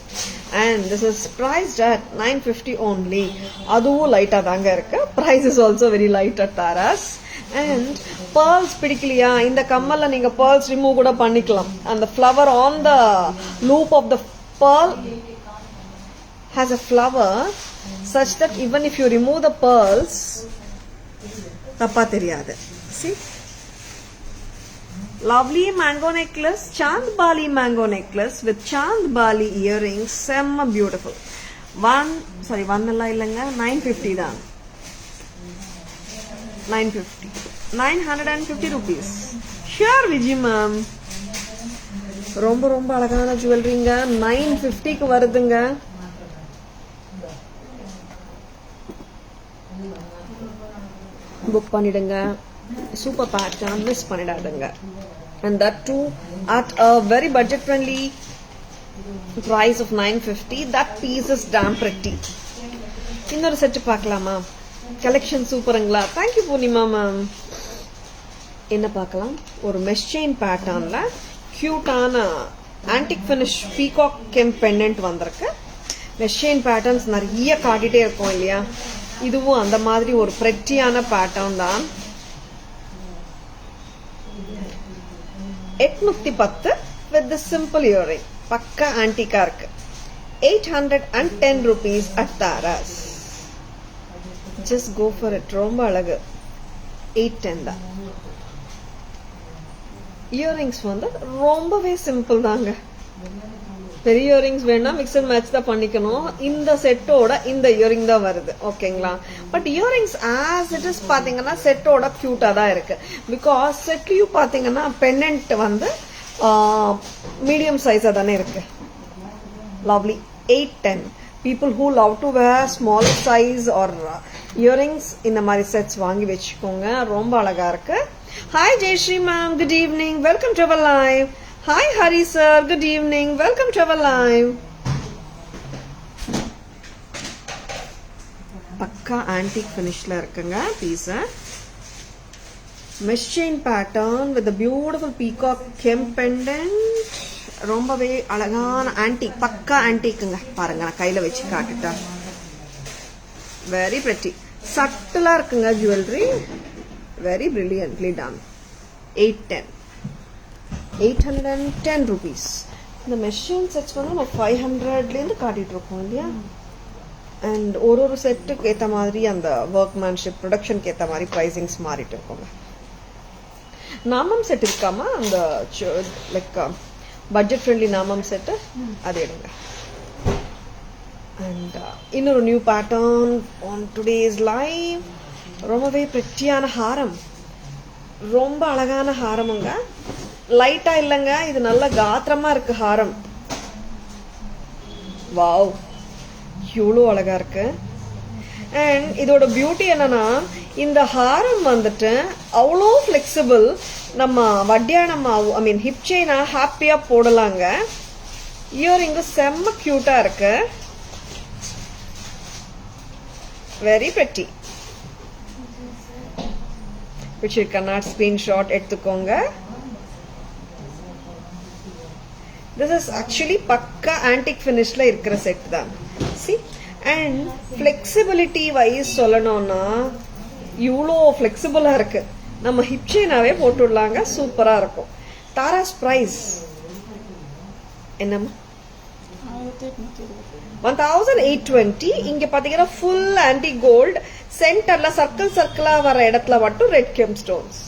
And this is priced at 950 only. அதுவும் லைட்டா தாங்க இருக்கு. Price is also very light at Tara's. And pearls பிடிக்கலையா? இந்த கம்மல்ல நீங்க pearls remove கூட பண்ணிக்கலாம். And the flower on the loop of the pearl has a flower such that even if you remove the pearls, தப்பா தெரியாது. See? Lovely mango necklace, Chand Bali mango necklace with Chand Bali earrings, semma beautiful. One illa illanga 950 தான். 950 rupees. Sure Vijay ma'am. ரொம்ப அழகான ஜுவல்லரிங்க 950 க்கு வருதுங்க. Book பண்ணிடுங்க. Super pattern, miss பண்ணிடாதுங்க. And that too at a very budget friendly price of 950. That piece is damn pretty. இன்னொரு set பார்க்கலாமா? Collection சூப்பருங்களா? Thank you Poornima ma'am. என்ன பார்க்கலாம்? ஒரு மெஷ் செயின் பேட்டர்ன்ல கியூட்டான antique finish peacock kemp pendant வந்திருக்கு. மெஷ் செயின் பேட்டர்ன்ஸ் நிறைய காட்டிட்டே இருக்கும் இல்லையா? இதுவும் அந்த மாதிரி ஒரு பிரெட்டியான பேட்டர்ன் தான். 810 with the simple earring. பக்கா ஆன்டிக்கா இருக்கு. 810 rupees at Taras. Just go for it. ரொம்ப அழகு. 810 தான். இயரிங்ஸ் வந்து ரொம்பவே சிம்பிள் தாங்க. பெரிய இயரிங்ஸ் வேணா மிக்ஸ் அண்ட் மேட்ச் தான் பண்ணிக்கணும். இந்த செட்டோட இந்த இயரிங் தான் வருது. ஓகேங்களா? But earrings as it is பாத்தீங்கன்னா செட்டோட கியூட்டா தான் இருக்கு. பிகாஸ் செட்லயும் பாத்தீங்கன்னா பெண்டன்ட் வந்து மீடியம் சைஸா தானே இருக்கு. Lovely. 810. People who love to wear small size or earrings இந்த மாதிரி செட்ஸ் வாங்கி வச்சுக்கோங்க. ரொம்ப அழகா இருக்கு. Hi Jayashree ma'am, good evening, welcome to our live. Hi Hari sir, good evening, welcome to our live. பக்கா antique finishல இருக்குங்க piece. mesh chain pattern with a beautiful peacock kem pendant. ரொம்பவே அழகான antique, பக்கா antiqueங்க. பாருங்க நான் கையில வச்சு காட்டுட்டேன். very pretty. சட்டலா இருக்குங்க jewelry. very brilliantly done. 810. 810 rupees. இந்த மெஷின் செட்ஸ் வந்து நம்ம 500ல இருந்து காட்டிட்டு இருக்கோம் இல்லையா? அண்ட் ஒரு செட்டுக்கு ஏத்த மாதிரி அந்த ஒர்க்மேன்ஷிப் ப்ரொடக்ஷனுக்கு ஏத்த மாதிரி பிரைசிங்ஸ் மாறிட்டு இருக்கோங்க. நாமம் செட் இருக்காமா? அந்த லைக் பட்ஜெட் ஃப்ரெண்ட்லி நாமம் செட்டு அது எடுங்க. அண்ட் இன்னொரு new pattern on today's live. ரொம்பவே பிரெட்டியான ஹாரம். ரொம்ப அழகான ஹாரமுங்க. லைட்டா இல்லங்க, இது நல்ல காத்திரமா இருக்கு ஹாரம். வாவ், இவ்வளோ அழகா இருக்கு. அண்ட் இதோட பியூட்டி என்னன்னா இந்த ஹாரம் வந்துட்டு அவ்வளோ ஃபிளெக்சிபிள். நம்ம வட்டியானமா ஐ மீன் ஹிப் செயினா ஹாப்பியா போடலாங்க. இயரிங்கு செம்ம கியூட்டா இருக்கு. Very pretty. பிடிச்சிருக்கா? ஸ்கிரீன்ஷாட் எடுத்துக்கோங்க. This is actually பக்கா antique finishல இருக்கிற செட் தான். See, and flexibility wise சொல்லணும்னா இவ்வளோ ஃபிளெக்சிபிளா இருக்கு. நம்ம ஹிப் செயினாவே போட்டுடலாங்க. சூப்பரா இருக்கும். தாராஸ் பிரைஸ் என்னம்மா? 1820. இங்க பாத்தீங்கன்னா ஃபுல் ஆன்டிக் கோல்ட். சென்டர்ல சர்க்கிளா வர இடத்துல மட்டும் ரெட் கெம் ஸ்டோன்ஸ்.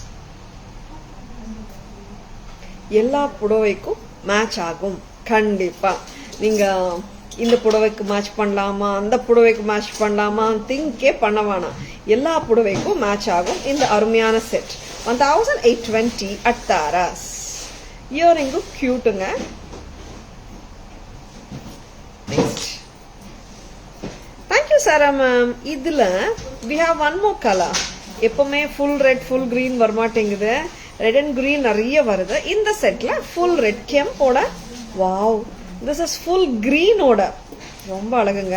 எல்லா புடவைக்கும் மேட்ச் ஆகும் கண்டிப்பா. நீங்க இந்த புடவைக்கு மேட்ச் பண்ணலாமா, அந்த புடவைக்கு மேட்ச் பண்ணலாமா திங்கே பண்ண வேணாம். எல்லா புடவைக்கும் மேட்ச் ஆகும் இந்த அருமையான செட். 1820 at Taras. இயரிங்கும் கியூட்டுங்க. நெக்ஸ்ட். Thank you Sara ma'am. இதுல we have one more color. எப்பவுமே ஃபுல் ரெட் ஃபுல் கிரீன் வரமாட்டேங்குது. ரெட் அண்ட் கிரீன் நிறைய வருது. இந்த செட்ல ஃபுல் ரெட் கெம்போட. வாவ், திஸ் இஸ் ஃபுல் கிரீனோட. ரொம்ப அழகுங்க.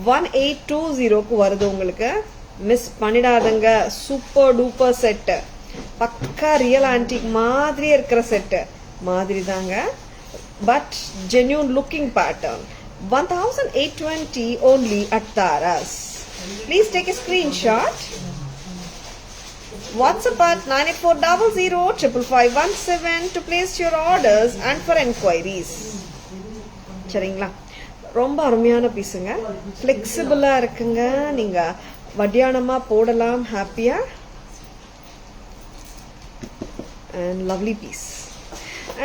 1820க்கு வருது உங்களுக்கு. மிஸ் பண்ணிடாதுங்க. Super duper set. பக்கா ரியல் ஆன்டிக் மாதிரி இருக்கிற செட் மாதிரி தாங்க. But genuine looking pattern. 1820 only at Taras. Please take a screenshot. WhatsApp at 9840055517 to place your orders and for enquiries. சரிங்களா? ரொம்ப அருமையான பீஸுங்க. ஃபிளெக்சிபிளா இருக்குங்க. நீங்க வட்டியானமா போடலாம் ஹாப்பியா. and lovely piece.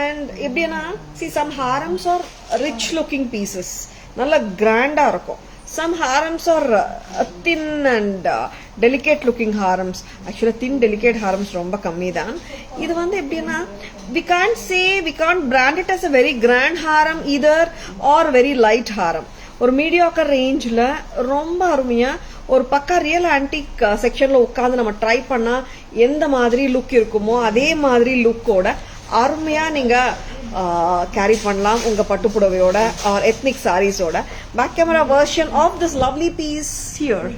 And எப்படின்னா see some harams are rich looking pieces, நல்ல கிராண்டா இருக்கும். Some harams are thin and delicate looking harams. Actually thin delicate harams ரொம்ப கம்மி தான். இது வந்து எப்படின்னா we can't brand it as a very grand haram either or very light haram. ஒரு மீடியாக்கர் ரேஞ்சில் ரொம்ப அருமையா ஒரு பக்கா ரியல் ஆன்டிக் செக்ஷன்ல உட்காந்து நம்ம ட்ரை பண்ணா எந்த மாதிரி லுக் இருக்குமோ அதே மாதிரி லுக்கோட அருமையா நீங்க கேரி பண்ணலாம் உங்க பட்டுப்புடவையோட ஆர் எத்னிக் சாரீஸோட. Back camera version of this lovely piece here.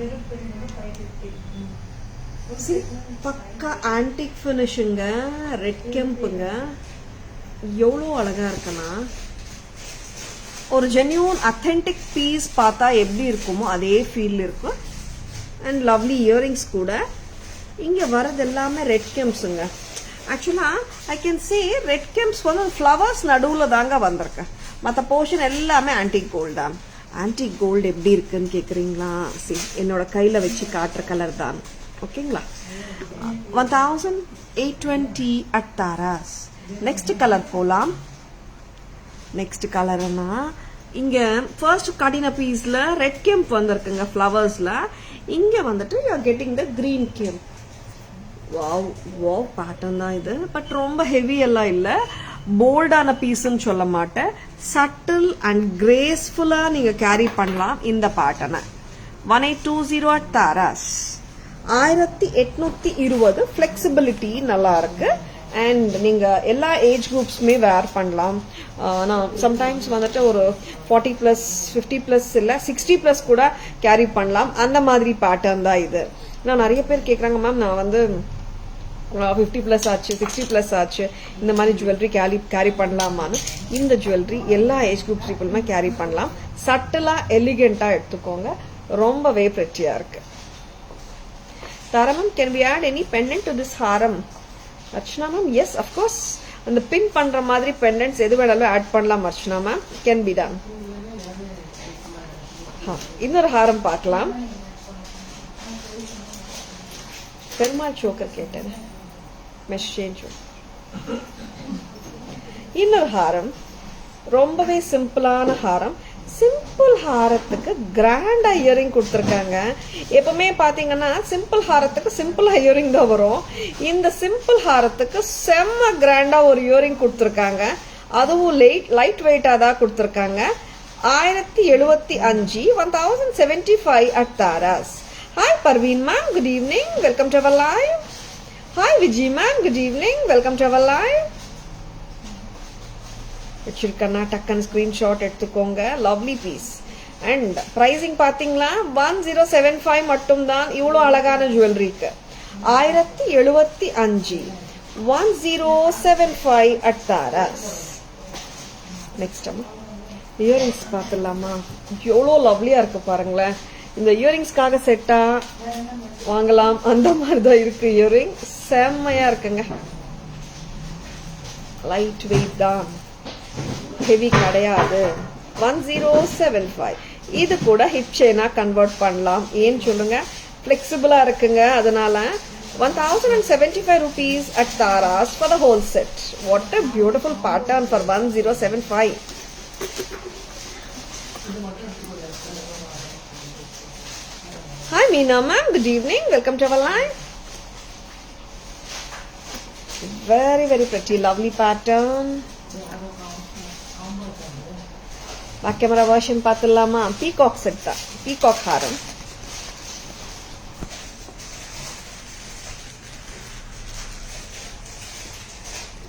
பக்கா ஆன்டிக் ஃபினிஷிங்க, ரெட் கெம்புங்க, எவ்வளோ அழகா இருக்குன்னா ஒரு ஜென்யூன் அத்தென்டிக் பீஸ் பார்த்தா எப்படி இருக்குமோ அதே ஃபீல் இருக்கும். அண்ட் லவ்லி இயரிங்ஸ் கூட. இங்க வரது எல்லாமே ரெட் கெம்ப்ஸுங்க. ஆக்சுவலா I can say red kemps வந்து ஃப்ளவர்ஸ் நடுவில் தாங்க வந்திருக்கு. மற்ற போர்ஷன் எல்லாமே ஆன்டிக் கோல்டு தான். ஆன்டிக் கோல்டு எப்படி இருக்குன்னு கேட்குறீங்களா? சரி, என்னோட கையில் வச்சு காட்டுற கலர் தான். ஓகேங்களா? 1820 at Taras. நெக்ஸ்ட் கலர் போலாம். நெக்ஸ்ட் கலர்னா இங்க ஃபர்ஸ்ட் காட்டின பீஸ்ல ரெட் கெம்ப் வந்திருக்குங்க ஃப்ளவர்ஸ்ல. இங்க வந்துட்டு you are getting the green kemp. Wow wow pattern தான் இது. பட் ரொம்ப ஹெவி எல்லாம் இல்ல, போல்டான பீஸ்ன்னு சொல்ல மாட்டேன். சட்டில் அண்ட் கிரேஸ்ஃபுல்லா நீங்க கேரி பண்ணலாம் இந்த பேட்டர்னை. 1820 at Taras. 1820. ஃபிளெக்சிபிலிட்டி நல்லா இருக்கு. அண்ட் நீங்க எல்லா ஏஜ் குரூப்ஸுமே வேர் பண்ணலாம். நான் சம்டைம்ஸ் வந்துட்டு ஒரு 40+, 50+ இல்லை 60+ கூட கேரி பண்ணலாம். அந்த மாதிரி பேட்டர்ன் தான் இது. நான் நிறைய பேர் கேட்குறாங்க, மேம் நான் வந்து 50+ ஆச்சு, 60+ ஆச்சு, இந்த மாதிரி ஜுவல்லரி கேரி பண்ணலாமான்னு. இந்த ஜுவல்லரி எல்லா ஏஜ் குரூப் பீப்புளுமே கேரி பண்ணலாம். சட்டிலா எலிகெண்டா எடுத்துக்கோங்க, ரொம்பவே பிரெட்டியா இருக்கு. Tara ma'am, can we add any pendant to this haram? Archana ma'am, yes of course. அந்த பின் பண்ற மாதிரி பெண்டன்ட்ஸ் எது வேணாலும் ஆட் பண்ணலாம் Archana ma'am, can be done. இன்னொரு ஹாரம் பார்க்கலாம். பெருமாள் சோக்கர் கேட்டேன், மெஷேஞ்ச். இன்னொரு ஹாரம் ரொம்பவே சிம்பிளான ஹாரம். சிம்பிள் ஹாரத்துக்கு கிராண்டா இயரிங் கொடுத்துருக்காங்க. எப்பவுமே பாத்தீங்கன்னா சிம்பிள் ஹாரத்துக்கு சிம்பிள் இயரிங் தான் வரும். இந்த சிம்பிள் ஹாரத்துக்கு செம்ம கிராண்டா ஒரு இயரிங் கொடுத்துருக்காங்க. அதுவும் லைட் வெயிட்டா தான் கொடுத்துருக்காங்க. 1075, 1075 at Taras. Hi Parveen ma'am, good evening, welcome to our live. Hi Vijay ma'am, good evening, welcome to our live. வச்சிருக்கேன்னா டக்குன்னு ஸ்கிரீன்ஷாட் எடுத்துக்கோங்க. Lovely piece. அண்ட் பிரைசிங் பாத்தீங்களா 1075 மட்டும் தான். இவ்வளோ அழகான ஜுவல்லரிக்கு 1075, 1075 at Taras. நெக்ஸ்ட் இயரிங்ஸ் பார்த்துடலாமா? எவ்வளோ லவ்லியா இருக்கு பாருங்களேன். இந்த இயரிங்ஸ்க்காக செட்டா வாங்கலாம், அந்த மாதிரிதான் இருக்கு. இயரிங் செம்மையா இருக்குங்க. லைட் வெயிட் தான், ஹெவி கிடையாது. 1075. இது கூட ஹிப் செயினா கன்வெர்ட் பண்ணலாம். ஏன்னு சொல்லுங்க, பிளெக்சிபிளா இருக்குங்க. அதனால 1075 rupees at Taras for the whole set. What a beautiful pattern for 1075. Hi Meena ma'am, good evening, welcome to our live. Very very pretty, lovely pattern. Back camera version பார்த்துடலாமா? Peacock set தான், peacock haaram.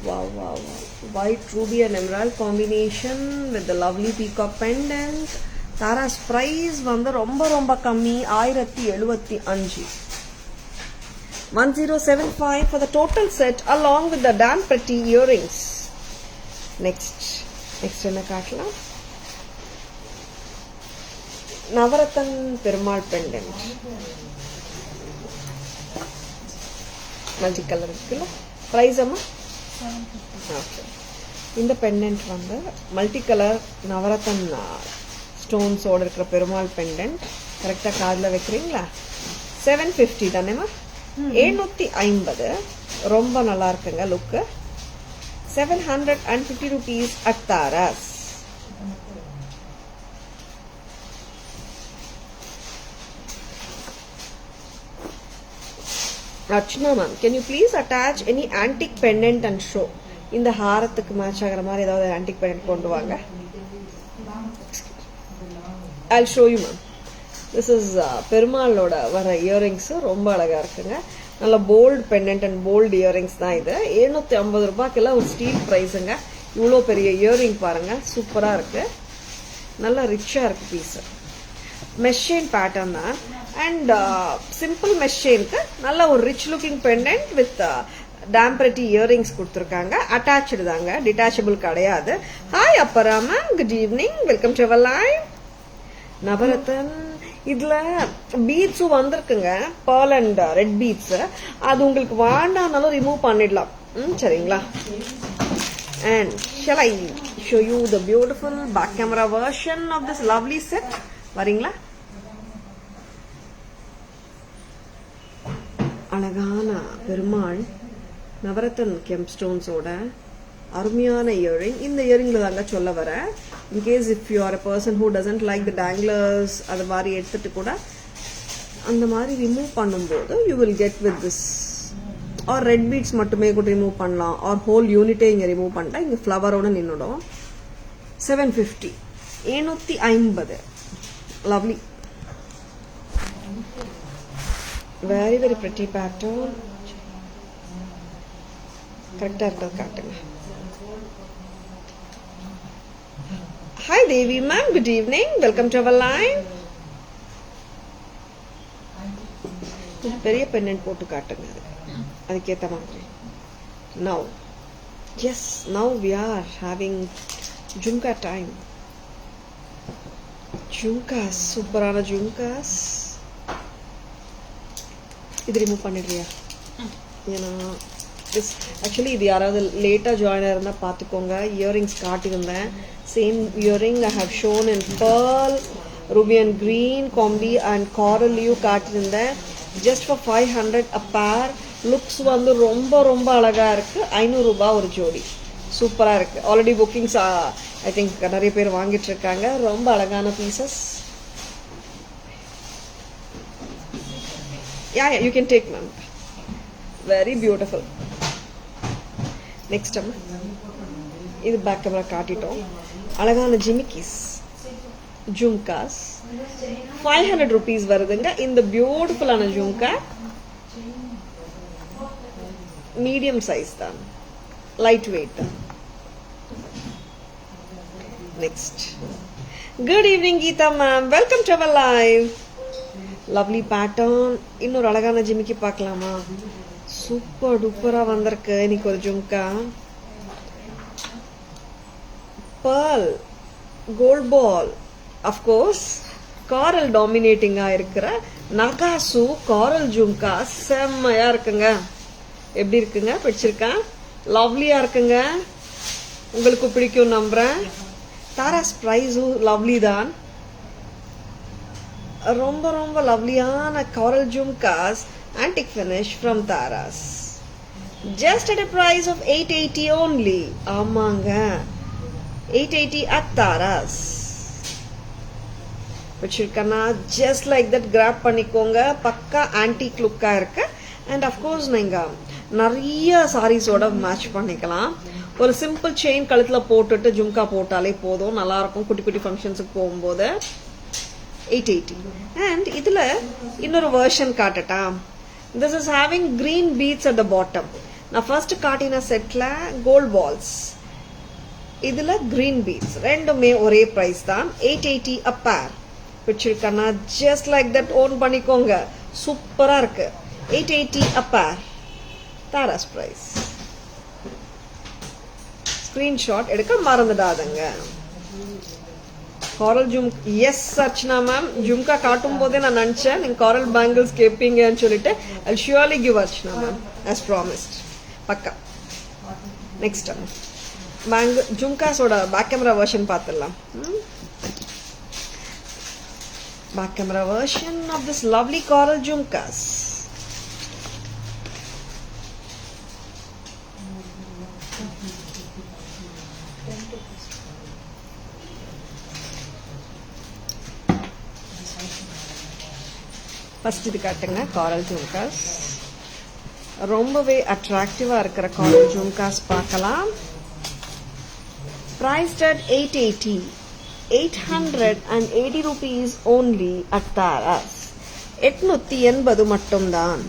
Wow, wow, wow. White ruby and emerald combination with the lovely peacock pendant. Tara's price வந்து ரொம்ப ரொம்ப கம்மி, 1075. 1075 for the total set along with the damn pretty earrings. Next என்ன காட்டலாம்? Navratan Perumal pendant. Multi colour இருக்குல்ல. Price அம்மா? இந்த pendant வந்து மல்டி கலர் நவரத்தன் ஸ்டோன்ஸோட இருக்கிற பெருமாள் பெண்டன்ட். கரெக்டாக காதில் வைக்கிறீங்களா? 750 தானேம்மா? 750. ரொம்ப நல்லா இருக்குங்க லுக்கு. 750 rupees at Taras. Archana ma'am, can you please attach any antique pendant and show? இந்த ஹாரத்துக்கு மேட்ச் ஆகிற மாதிரி ஏதாவது ஆன்டிக் pendant கொண்டு வாங்க. I'll show you ma'am. This is பெருமாளோட வர இயரிங்ஸ் ரொம்ப அழகா இருக்குங்க. நல்ல bold pendant and bold earrings தான் இது. 750 ரூபாய்க்கெல்லாம் ஒரு ஸ்டீல் ப்ரைஸுங்க. இவ்வளோ பெரிய இயரிங் பாருங்க, சூப்பராக இருக்கு, நல்லா ரிச்சாக இருக்கு பீஸ். மெஷின் பேட்டர்ன் தான் அண்ட் சிம்பிள் மெஷினுக்கு நல்ல ஒரு ரிச் லுக்கிங் பெண்டன்ட் வித் டேம்பரட்டி இயரிங்ஸ் கொடுத்துருக்காங்க. அட்டாச்சு தாங்க, டிட்டாச்சபிள் கிடையாது. Hi Appara ma'am, good evening, welcome to our live. Navratan இதுல பீட்ஸும் வந்திருக்குங்க, பேர்ல் அண்ட் ரெட் பீட்ஸ். அது உங்களுக்கு வேண்டாம்னாலும் ரிமூவ் பண்ணிடலாம். சரிங்களா? And shall I show you the beautiful back camera version of this lovely set? வரீங்களா? அழகான பெருமாள் நவரத்தன் கெம் ஸ்டோன்ஸோட அருமையான இயரிங். இந்த இயரிங்ல தாங்க சொல்ல வரேன். In case if you are a person who doesn't like the danglers அது மாதிரி எடுத்துட்டு கூட அந்த மாதிரி ரிமூவ் பண்ணும்போது you will get with this. Or red beads மட்டுமே கூட ரிமூவ் பண்ணலாம், ஆர் ஹோல் யூனிட்டே இங்கே ரிமூவ் பண்ணலாம். இங்கே ஃப்ளவரோட நின்றுடும். 750, 750. Lovely, very very pretty pattern. கரெக்டாக இருக்கிறது காட்டுங்க. Hi Devi ma'am, good evening, welcome to our live. பெரிய பெண்ணன் போட்டு காட்டுங்க அதுக்கேற்ற மாதிரி. Now yes, now we are having jhumka time. Jhumkas, சூப்பரான ஜும்காஸ். இது ரிமூவ் பண்ணிடுறியா? ஏன்னா ஆக்சுவலி இது யாராவது லேட்டாக ஜாயின் இருந்தால் பார்த்துக்கோங்க. இயரிங்ஸ் காட்டியிருந்தேன். Same earring I have shown in pearl, ruby and green combi and காரல்லையும் காட்டியிருந்தேன். Just for 500 a pair. Looks வந்து ரொம்ப ரொம்ப அழகாக இருக்குது. 500 ரூபாய் ஒரு ஜோடி. சூப்பராக இருக்குது. ஆல்ரெடி புக்கிங்ஸ் ஐ திங்க் நிறைய பேர் வாங்கிட்டு இருக்காங்க. ரொம்ப அழகான pieces. Yeah you can take ma'am, very beautiful. Next அம்மா, இது பேக் கேமரா காட்டிட்டோம். அழகான ஜிமிக்கிஸ், ஜும்காஸ் 500 rupees வருதுங்க. இந்த பியூட்டிஃபுல்லான ஜும்கா மீடியம் சைஸ் தான், லைட் வெயிட் தான். Next, good evening Geetha ma'am, welcome to our live. Lovely pattern. இன்னொரு அழகான ஜிமிக்கி பார்க்கலாமா? சூப்பர் டூப்பராக வந்திருக்கு இன்னைக்கு ஒரு jhumka. Pearl, gold ball, of course coral டாமினேட்டிங்காக இருக்கிற நகாசு காரல் ஜும்கா செம்மையா இருக்குங்க. எப்படி இருக்குங்க? பிடிச்சிருக்கா? லவ்லியா இருக்குங்க. உங்களுக்கு பிடிக்கும் நம்புறேன். தாராஸ் ப்ரைஸும் லவ்லி தான். ரொம்ப ரொம்ப லவ்லியான காரல் jhumkas, antique finish from Taras. Just at a price of 880 only. ஆமாங்க, 880 at Taras. வச்சிருக்கனா ஜஸ்ட் லைக் தட் கிராப் பண்ணிக்கோங்க. பக்கா ஆன்டிக் லுக்கா இருக்கு. அண்ட் அஃப்கோர்ஸ் நீங்க நிறைய சாரீஸோட மேட்ச் பண்ணிக்கலாம். ஒரு சிம்பிள் செயின் கழுத்துல போட்டுட்டு ஜும்கா போட்டாலே போதும், நல்லா இருக்கும் குட்டி குட்டி ஃபங்க்ஷன்ஸுக்கு போகும்போது. 880. அண்ட் இதுல இன்னொரு வெர்ஷன் காட்டட்டா? This is having green beads at the bottom. நான் ஃபர்ஸ்ட் காட்டின செட்ல கோல்ட் பால்ஸ், இதுல green beads. ரெண்டுமே ஒரே பிரைஸ் தான், 880 a pair. பிடிச்சிருக்கா? ஜஸ்ட் லைக் தட் ஓன் பண்ணிக்கோங்க. சூப்பரா இருக்கு. 880 a pair. Taras price. Screenshot எடுக்க மறந்துடாதங்க. காரல் ஜும், எஸ் அர்ச்சனா மேம், ஜும்கா காட்டும் போதே நான் நினைச்சேன் நீங்க காரல் பேங்கிள்ஸ் கேட்பீங்கன்னு சொல்லிட்டு. I'll surely give Archana ma'am as promised. பக்கா. நெக்ஸ்ட் பேங்கிள் ஜும்காஸோட பேக் கேமரா வெர்ஷன் பார்த்துடலாம். Back camera version of this lovely coral jhumkas. First இது காட்டுங்க காரல் ஜும்காஸ். ரொம்பவே அட்ராக்டிவா இருக்கிற காரல் ஜும்காஸ் பார்க்கலாம். Priced at 880. 880 rupees only at Taras. 880 மட்டும்தான்.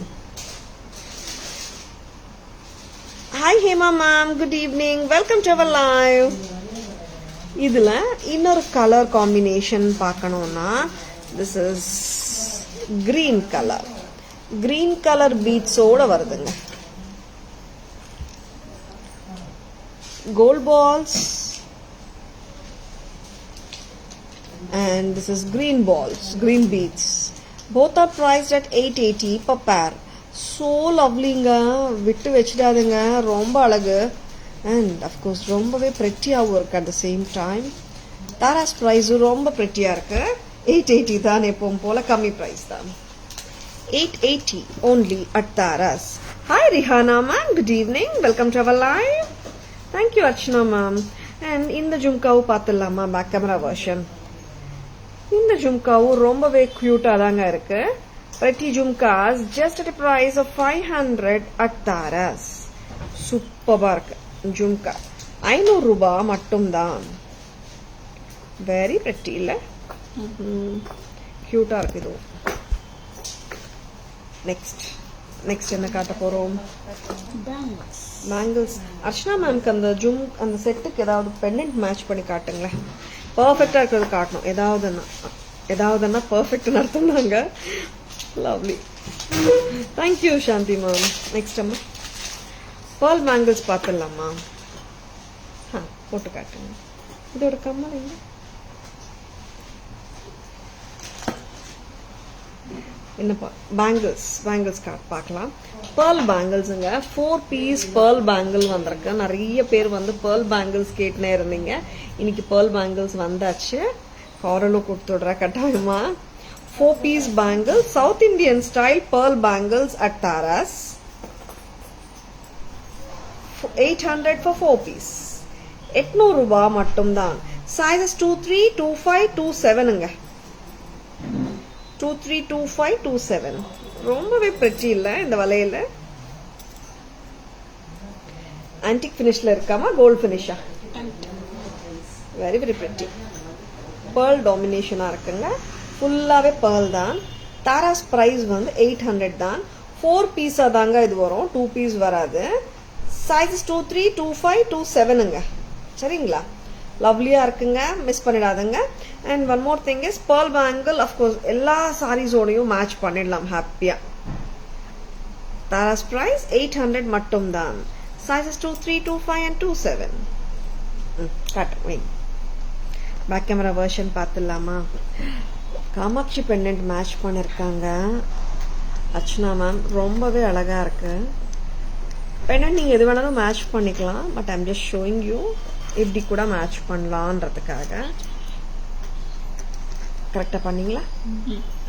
Hi Hema ma'am, good evening. Welcome to our live. இதுல இன்னொரு கலர் காம்பினேஷன் பார்க்கணும்னா this is green color. Green color beads ஓட வருதுங்க. Gold balls and this is green balls, green beads. Both are priced at 880 per pair. So lovelyங்க, விட்டு வச்சிடாதுங்க, ரொம்ப அழகு. And of course ரொம்பவே prettyயாவும் இருக்கு at the same time. Taras price ரொம்ப prettyயா இருக்கு. 880 தான், எப்பவும் போல கம்மி price தான். 880 only at Taras. Hi Rihana ma'am, good evening. Welcome to our live. Thank you Archana ma'am. And இந்த ஜும்காவு பார்த்துடலாமா பேக் கேமரா வெர்ஷன். இந்த ஜும்காவு ரொம்பவே கியூட்டா தாங்க இருக்கு. pretty jhumkas just at a price of 500 at Taras. சூப்பரா இருக்கு ஜும்கா. 500 ரூபாய் மட்டும்தான். வெரி pretty இல்ல? கியூட்டா இருக்கு இது. நெக்ஸ்ட் என்ன காட்ட போறோம்? பேங்கிள்ஸ். அர்ச்சனா மேம்க்கு அந்த செட்டுக்கு ஏதாவது பெண்டன்ட் மேட்ச் பண்ணி காட்டுங்களேன். பர்ஃபெக்டா இருக்கிறது காட்டணும். ஏதாவதுன்னா பர்ஃபெக்ட்னு அர்த்தம் தாங்க. லவ்லி. தேங்க்யூ சாந்தி மேம். நெக்ஸ்ட் அம்மா பேர்ல் பேங்கிள்ஸ் பார்த்துடலாமா? போட்டு காட்டுங்க. இதோட கம்மல் எங்க? என்னப்பா பேங்கிள்ஸ் பார்க்கலாம். பேர்ல் பேங்கிள்ஸுங்க. 4 piece பேர்ல் பேங்கிள் வந்திருக்கு. நிறைய பேர் வந்து பேர்ல் பேங்கிள்ஸ் கேட்டுனே இருந்தீங்க. இன்னைக்கு பேர்ல் பேங்கிள்ஸ் வந்தாச்சு. காரலும் கொடுத்துடுற கட்டாயமா. 4 piece bangle, south Indian style pearl bangles at Tara's. 800 for 4 piece. 800 ரூபாய் மட்டும்தான். சைஸஸ் 23, 25, 27ங்க. 23, 25, 27. ரொம்பவே pretty இல்ல இந்த வளையல? ஆன்டிக் ஃபினிஷ்ல இருக்காமா கோல்ட் ஃபினிஷா? Very pretty. pearl டாமினேஷனா இருக்குங்க. ஃபுல்லாவே pearl தான். தாராஸ் பிரைஸ் வந்து 800 தான். 4 பீஸா தாங்க இது வரும், 2 பீஸ் வராது. சைஸஸ் 23, 25, 27ங்க. சரிங்களா? லவ்லியா இருக்குங்க, மிஸ் பண்ணிடாதுங்க. And one more thing is pearl bangle of course எல்லா சாரீஸோடையும் மேட்ச் பண்ணிடலாம் ஹாப்பியா. தாராஸ் பிரைஸ் 800 மட்டும்தான். Sizes 23, 25 and 27. காட்டுங்க. பேக் கேமரா வெர்ஷன் பார்த்துடலாமா? காமாட்சி பெண்டன்ட் மேட்ச் பண்ணிருக்காங்க அர்ச்சனா மேம். ரொம்பவே அழகா இருக்கு. பெண்டன்ட் நீங்க எது வேணாலும் மேட்ச் பண்ணிக்கலாம். But I'm just showing you எப்படி கூட மேட்ச் பண்ணலான்றதுக்காக. கரெக்டா பண்ணீங்களா?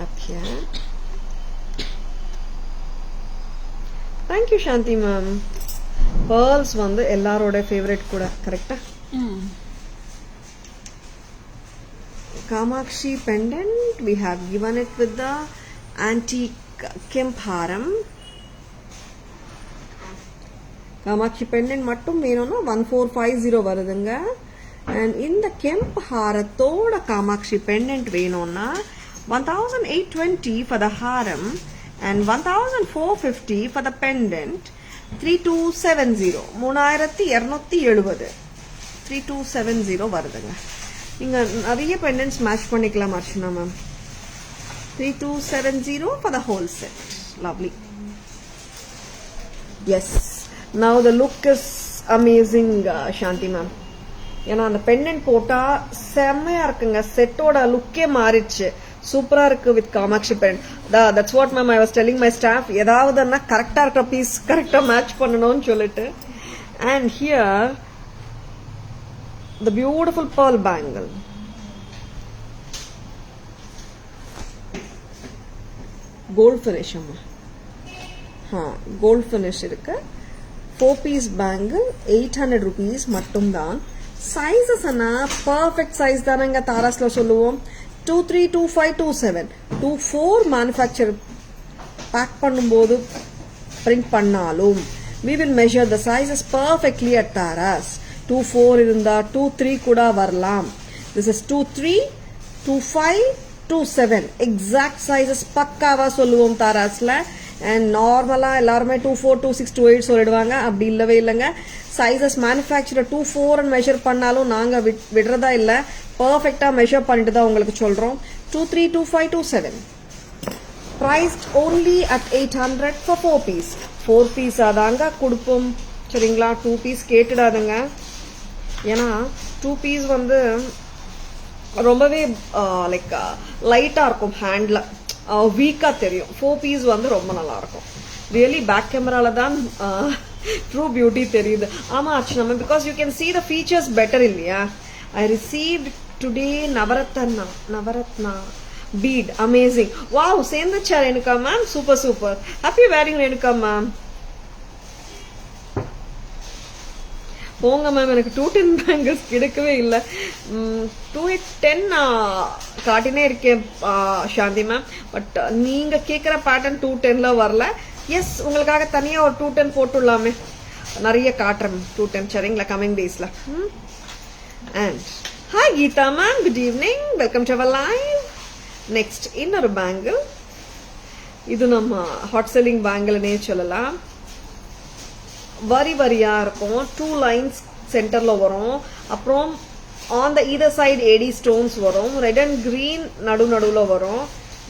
ஓகே. தேங்க்யூ சாந்தி மேம். பேர்ல்ஸ் வந்து எல்லாரோட ஃபேவரட் கூட. கரெக்டா? Kamakshi pendant, we have given it with the antique kemp haram. Kamakshi pendant மட்டும் வேணும்னா 1450 வருதுங்க. அண்ட் இந்த கெம்ப் ஹாரத்தோட காமாட்சி பெண்டன்ட் வேணும்னா 1820 for the Haram and 1450 for the pendant. 3270 3270 3270 வருதுங்க. நீங்க நிறைய பெண்டன்ட்ஸ் மேட்ச் பண்ணிக்கலாம் Archana ma'am. 3270 for the whole set. Lovely. Yes. Now the look is amazing, Shanti ma'am. ஏன்னா அந்த பெண்டன்ட் போட்டா செம்மையா இருக்குங்க. செட்டோட லுக்கே மாறிடுச்சு. சூப்பரா இருக்கு with Kamatchi pendant. That's what ma'am I was telling my staff. ஏதாவதுன்னா கரெக்டா இருக்கிற பீஸ் கரெக்டா மேட்ச் பண்ணணும்னு சொல்லிட்டு. And here the beautiful pearl bangle. Gold finish amma. Gold finish irukku. 4 piece bangle 800 rupees mattum dhaan. Sizes ana perfect size தானங்க தாராஸ்ல சொல்லுவோம். 23, 25, 27. 24 manufacturer back பண்ணும்போது print பண்ணாலும் we will measure the sizes perfectly at Taras. 2-4 இருந்தா 2-3 கூட வரலாம். This is 2-3, 2-5, 2-7 exact sizes பக்காவா சொல்லுவோம் தாராஸ்ல. And நார்மலா எல்லாருமே 2-4, 2-6, 2-8 சொல்லிடுவாங்க. அப்படி இல்லவே இல்லைங்க. சைசஸ் மேனுஃபேக்சரர் 2-4 மெஷர் பண்ணாலும் நாங்க விடுறதா இல்ல, பர்ஃபெக்டா மெஷர் பண்ணிட்டு தான் உங்களுக்கு சொல்றோம். 2-3, 2-5, 2-7 priced only at 800 for 4 piece. 4 piece அதாங்க கொடுப்போம் சரிங்களா. 2 piece கேட்டுடாதுங்க. ஏன்னா 2 piece வந்து ரொம்பவே லைக் லைட்டா இருக்கும், ஹேண்ட்ல வீக்கா தெரியும். 4 piece வந்து ரொம்ப நல்லா இருக்கும். ரியலி பேக் கேமரால தான் ட்ரூ பியூட்டி தெரியுது. ஆமா Archana, because you can see the features better இல்லையா. I received today Navaratna bead, amazing. Wow, சேர்ந்துச்சா Renuka ma'am, super super. Happy wearing Renuka ma'am. போங்க மேம், எனக்கு 210 பேங்கிள்ஸ் கிடைக்கவே இல்லை. 210 காட்டினே இருக்கேன் சாந்தி மேம். பட் நீங்க கேட்குற பேட்டர்ன் 210ல வரல. எஸ், உங்களுக்காக தனியா ஒரு 210 போட்டுடலாமே, நிறைய காட்டுறேன் 210 சரிங்களா கமிங் டேஸ்ல. And hi Geetha ma'am, good evening, welcome to our live. Next இன்னொரு பேங்கிள். இது நம்ம ஹாட் செல்லிங் பேங்கிள்னே சொல்லலாம். வரி வரியா இருக்கும், 2 lines சென்டர்ல வரும். அப்புறம் on the either side AD stones வரும். ரெட் அண்ட் கிரீன் நடுவுல வரும்.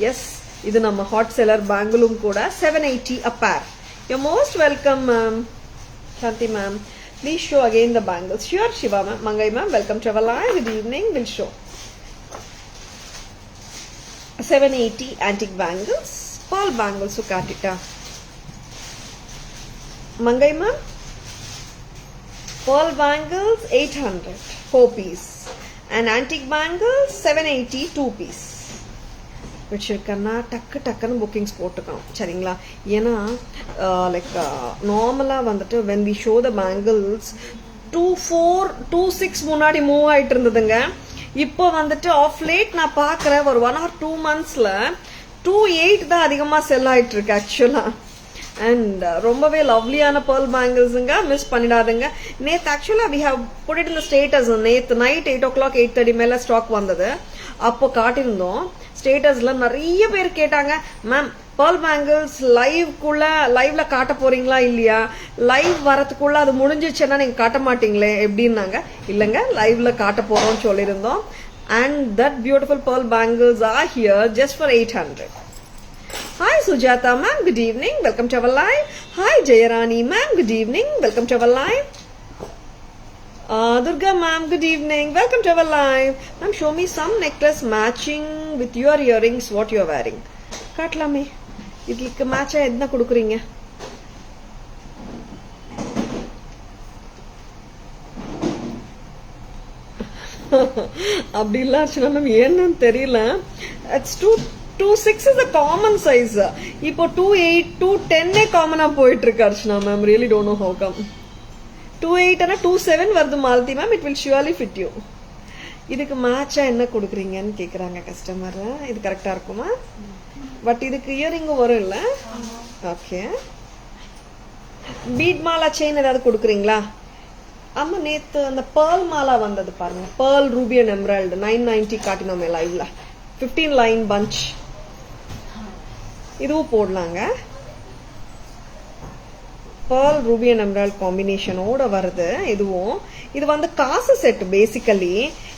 எஸ், இது நம்ம ஹாட் செல்லர் பேங்கிளும் கூட. 780 a pair. You're most welcome ma'am. Shanti ma'am, please show again the bangles. Sure Shiva ma'am. Mangai ma'am, welcome to our live. Good evening, we'll show 780 antique bangles, pearl bangles kaatita. Mangai ma'am, pearl bangles 800 4 piece and antique bangles 780 2 piece. வச்சிருக்கேன்னா டக்குன்னு bookings போட்டுக்கணும் சரிங்களா. ஏன்னா like நார்மலாக வந்துட்டு when we show the bangles 2-4, 2-6 முன்னாடி move ஆயிட்டு இருந்ததுங்க. இப்போ வந்துட்டு ஆஃப் லேட் நான் பார்க்குறேன் ஒரு 1 or 2 monthsல 2-8 தான் அதிகமாக செல் ஆயிட்டு இருக்கு ஆக்சுவலா. அண்ட் ரொம்பவே லவ்லியான பேர்ல் பேங்கிள்ஸுங்க, மிஸ் பண்ணிடாதுங்க. நேற்று ஆக்சுவலா we have put it in the status. நேற்று நைட் 8 o'clock 8:30 மேல ஸ்டாக் வந்தது. அப்போ காட்டியிருந்தோம் ஸ்டேட்டஸ்ல. நிறைய பேர் கேட்டாங்க, மேம் பேர்ல் பேங்கிள்ஸ் லைவ்ல காட்ட போறீங்களா இல்லையா, லைவ் வரதுக்குள்ள அது முடிஞ்சிச்சுன்னா நீங்க காட்ட மாட்டீங்களே எப்படின்னாங்க. இல்லைங்க, லைவ்ல காட்ட போறோம்னு சொல்லியிருந்தோம். And that beautiful pearl bangles are here just for 800. Hi Sujata ma'am, good evening, welcome to our live. Hi Jayarani ma'am, good evening, welcome to our live. Durga ma'am, good evening, welcome to our live. Ma'am, show me some necklace matching with your earrings what you are wearing. காட்டலாமே, இதுக்கு மேட்சா என்ன கொடுக்குறீங்க? அப்படி இல்ல Archana ma'am, என்னன்னு தெரியல. It's 2-6 is a common size. இப்போ 2-8, 2-10 காமனா போயிட்டு இருக்கு Archana ma'am. Really don't know how come. 2-8 and 2-7 வருது Malathi ma'am. It will surely fit you. இதுக்கு மேட்சா என்ன கொடுக்குறீங்கன்னு கேக்குறாங்க கஸ்டமர். இது கரெக்டா இருக்குமா? பட் இதுக்கு இயரிங்கும் வரும் இல்ல? ஓகே. பீட் மாலா செயின் ஏதாவது கொடுக்குறீங்களா? ஆமா, நேத்து அந்த பேர்ல் மாலா வந்தது பாருங்க, பேர்ல் ரூபி அண்ட் எம்ராய்டு 990 காட்டினோமே லைவ்ல. 15 line bunch. இதுவும் போடலாங்க. pearl ruby and emerald combination ஓட வருது இதுவும். இது வந்து காசு செட் பேசிக்கலி.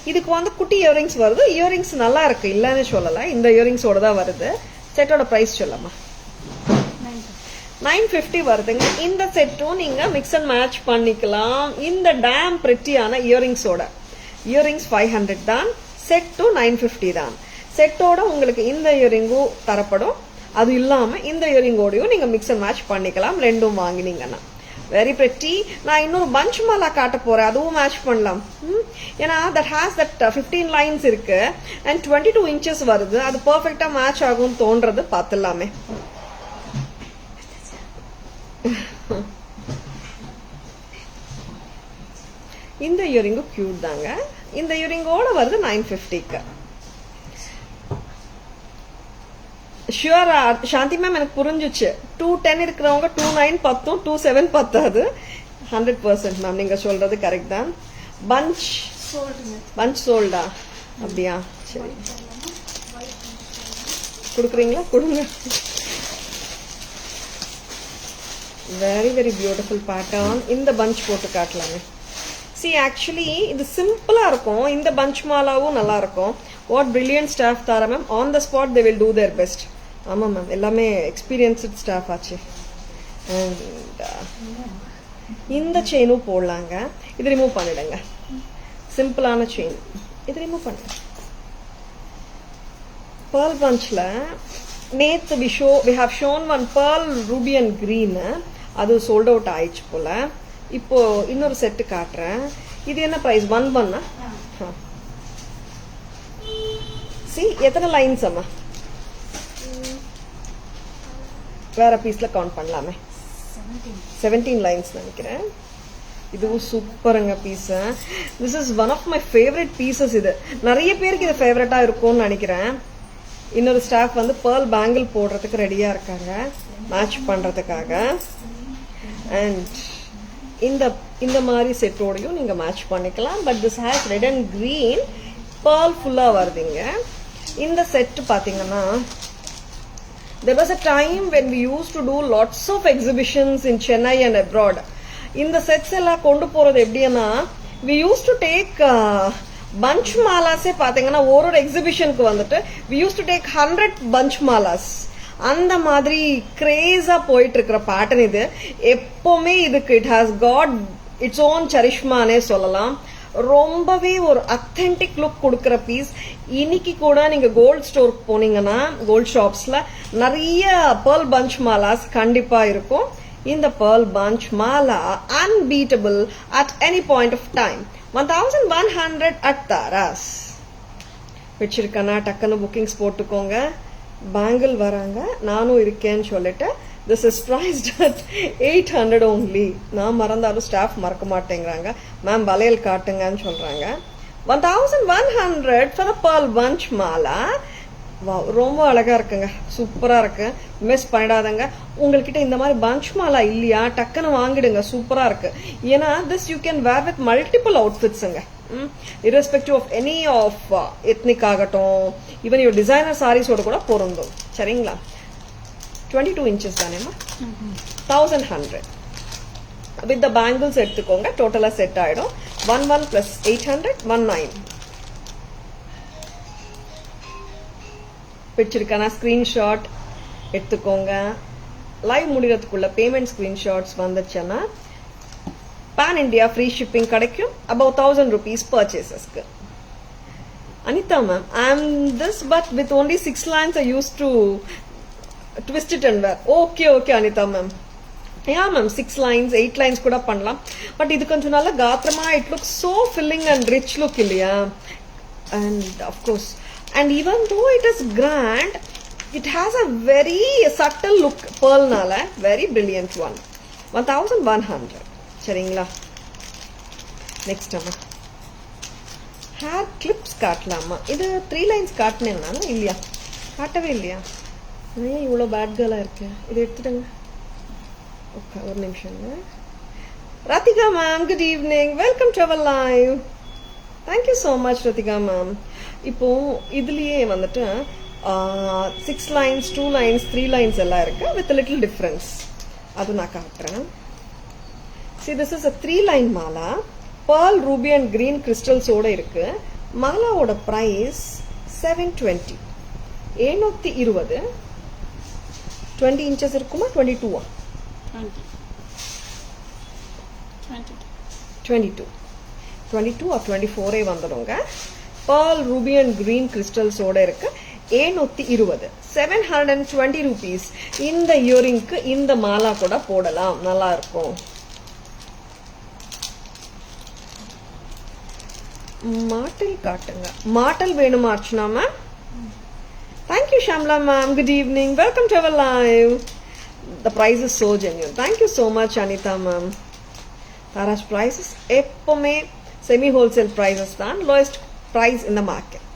இதுக்கு வந்து குட்டி இயரிங்ஸ் வருது. இயரிங்ஸ் நல்லா இருக்கு, இல்லன்னு சொல்லல. இந்த இயரிங்ஸ் ஓட தான் வருது. செட்டோட பிரைஸ் சொல்லமா? 950 வருதுங்க. இந்த செட்டும் நீங்க மிக்ஸ் அண்ட் மேட்ச் பண்ணிக்கலாம். இந்த டேம் பிரிட்டியான இயரிங்ஸோட. இயரிங்ஸ் 500 தான், செட்டும் 950 தான். செட்டோட உங்களுக்கு இந்த இயரிங்கும் தரப்படும். அது இல்லாம இந்த இயரிங்கோடையும் நீங்க மிக்ஸ் அண்ட் மேட்ச் பண்ணிக்கலாம் ரெண்டும் வாங்கினீங்கன்னா. Very pretty. நான் இன்னொரு பஞ்ச் மாலா காட்ட போறேன், அதுவும் மேட்ச் பண்ணலாம். ஏன்னா தட் ஹேஸ் தட் 15 lines இருக்கு அண்ட் 22 inches வருது. அது பர்ஃபெக்டா மேட்ச் ஆகும் தோன்றது பார்த்துலாமே. இந்த இயரிங்கும் கியூட் தாங்க. இந்த இயரிங்கோட வருது 950க்கு. ஷுவர் சாந்தி மேம் எனக்கு புரிஞ்சிச்சு. 210 இருக்கிறவங்க 29 பத்தும் 27 பத்தாது. 100% மேம் நீங்க சொல்றது கரெக்ட் தான். பஞ்ச் சோல்டா? அப்படியா? சரி கொடுக்குறீங்களா? கொடுங்க. Very very beautiful pattern. இந்த பஞ்ச் போட்டு காட்டலாமே. சி ஆக்சுவலி இது சிம்பிளா இருக்கும். இந்த பஞ்ச் மாலாவும் நல்லா இருக்கும். What brilliant staff Tara ma'am. On the spot they will do their best. ஆமாம் மேம், எல்லாமே எக்ஸ்பீரியன்ஸ்ட் ஸ்டாஃப் ஆச்சு. அண்ட் இந்த செயினும் போடலாங்க. இது ரிமூவ் பண்ணிடுங்க. சிம்பிளான செயின். இது ரிமூவ் பண்ணுங்க. Pearl bunchல நேத்து we have shown one pearl ruby and green. அது sold out ஆயிடுச்சு போல. இப்போ இன்னொரு செட் காட்டுறேன். இது என்ன பிரைஸ்? 11. See எத்தனை லைன்ஸ் அம்மா? வேற பீஸ்ல கவுண்ட் பண்ணலாமே. 17 லைன்ஸ் நினைக்கிறேன். இதுவும் சூப்பருங்க piece. This is one of my favourite pieces. இது நிறைய பேருக்கு இது ஃபேவரட்டா இருக்கும்னு நினைக்கிறேன். இன்னொரு ஸ்டாஃப் வந்து பேர்ல் பேங்கிள் போடுறதுக்கு ரெடியா இருக்காங்க, மேட்ச் பண்றதுக்காக. அண்ட் இந்த மாதிரி செட்டோடையும் நீங்க மேட்ச் பண்ணிக்கலாம். But this has red and green pearl ஃபுல்லா வருதுங்க. இந்த செட் பாத்தீங்கன்னா there was a time when we used to do lots of exhibitions in Chennai and abroad. இந்த செட்ஸ் எல்லாம் கொண்டு போறது எப்படின்னா, we used to take bunch மாலாஸே பாத்தீங்கன்னா ஒரு எக்ஸிபிஷனுக்கு வந்துட்டு we used to take 100 bunch Mala's. அந்த மாதிரி கிரேஸா போயிட்டு இருக்கிற பேட்டர்ன் இது. எப்பவுமே இதுக்கு it has got its own சரிஷ்மானே சொல்லலாம். ரொம்பவே ஒரு அத்தென்டிக் லுக் கொடுக்கிற பீஸ். இன்னைக்கு கூட நீங்க கோல்ட் ஸ்டோருக்கு போனீங்கன்னா கோல்ட் ஷாப்ஸ்ல நிறைய பேர்ல் பஞ்ச் மாலாஸ் கண்டிப்பா இருக்கும். இந்த pearl panch mala unbeatable at any point of time. 1100 at Taras. வச்சிருக்கனா டக்குன்னு புக்கிங்ஸ் போட்டுக்கோங்க. பேங்கிள் வராங்க, நானும் இருக்கேன்னு சொல்லிட்டு this is priced at 800 only. நான் மறந்தாலும் ஸ்டாஃப் மறக்க மாட்டேங்கிறாங்க. மேம் வளையல் காட்டுங்கன்னு சொல்றாங்க. 1100 for the pearl bunch mala. ரொம்ப அழகா இருக்குங்க, சூப்பரா இருக்கு. மிஸ் பண்ணிடாதங்க. உங்ககிட்ட இந்த மாதிரி பஞ்ச் மாலா இல்லையா, டக்குன்னு வாங்கிடுங்க. சூப்பரா இருக்கு. ஏன்னா this you can wear with multiple அவுட்ஃபிட்ஸுங்க. irrespective of any of ethnic ஆகட்டும், ஈவன் யுவர் டிசைனர் சாரீஸோட கூட பொருந்தும். சரிங்களா? 22 inches தானேம்மா? 1100 with the bangles எடுத்துக்கோங்க. டோட்டலா செட் ஆயிடும். 11 plus 800 19. பிடிச்சிருக்கானா ஸ்கிரீன்ஷாட் எடுத்துக்கோங்க. லைவ் முடிகிறதுக்குள்ள பேமெண்ட் ஸ்கிரீன்ஷாட்ஸ் வந்துச்சுன்னா பேன் இண்டியா ஃப்ரீ ஷிப்பிங் கிடைக்கும். above 1000 rupees பர்ச்சேசஸ்க்கு. Anitha ma'am, I am this but with only 6 lines I used to twist it and wear. okay Anitha ma'am. yeah ma'am, 6 lines 8 lines கூட பண்ணலாம். But இது கொஞ்சம் நல்ல காத்திரமா it look so filling and rich look இல்லையா? and of course, and even though it is grand, it has a very subtle look. pearl nala very brilliant one. 1100. சரிங்களா? Next அம்மா hair clips காட்டலாமா? இது 3 lines காட்டினேன் நானும் இல்லையா? காட்டவே இல்லையா? ஏன் இவ்வளோ பேட் கேர்லா இருக்கு? இது எடுத்துடுங்க. ஓகே, ஒரு நிமிஷங்க. Radhika ma'am, good evening, welcome to our live. Thank you so much Radhika ma'am. இப்போ இதுலயே வந்துட்டு 6 lines 2 lines 3 lines எல்லாம் இருக்கு வித் லிட்டில் டிஃபரன்ஸ். அது நான் காட்டுறேன். See, this is a 3 line Mala. pearl ruby and green crystals ஓட இருக்கு. மாலாவோட பிரைஸ் 720. 720. 20 inches இருக்குமா? 22 22 or 24 வந்துடுங்க. pearl ruby and green crystals ஓட இருக்கு. 720. 720 rupees. இந்த இயரிங்க்கு இந்த மாலா கூட போடலாம், நல்லா இருக்கும். மாட்டல் காட்டுங்க. மாட்டல் வேணுமா Archana ma'am? Thank you Shamla ma'am, good evening, welcome to our live. The price is so genuine. Thank you so much Anitha ma'am. Taras prices எப்பவுமே செமி ஹோல்சேல் பிரைசஸ் தான், lowest price in the market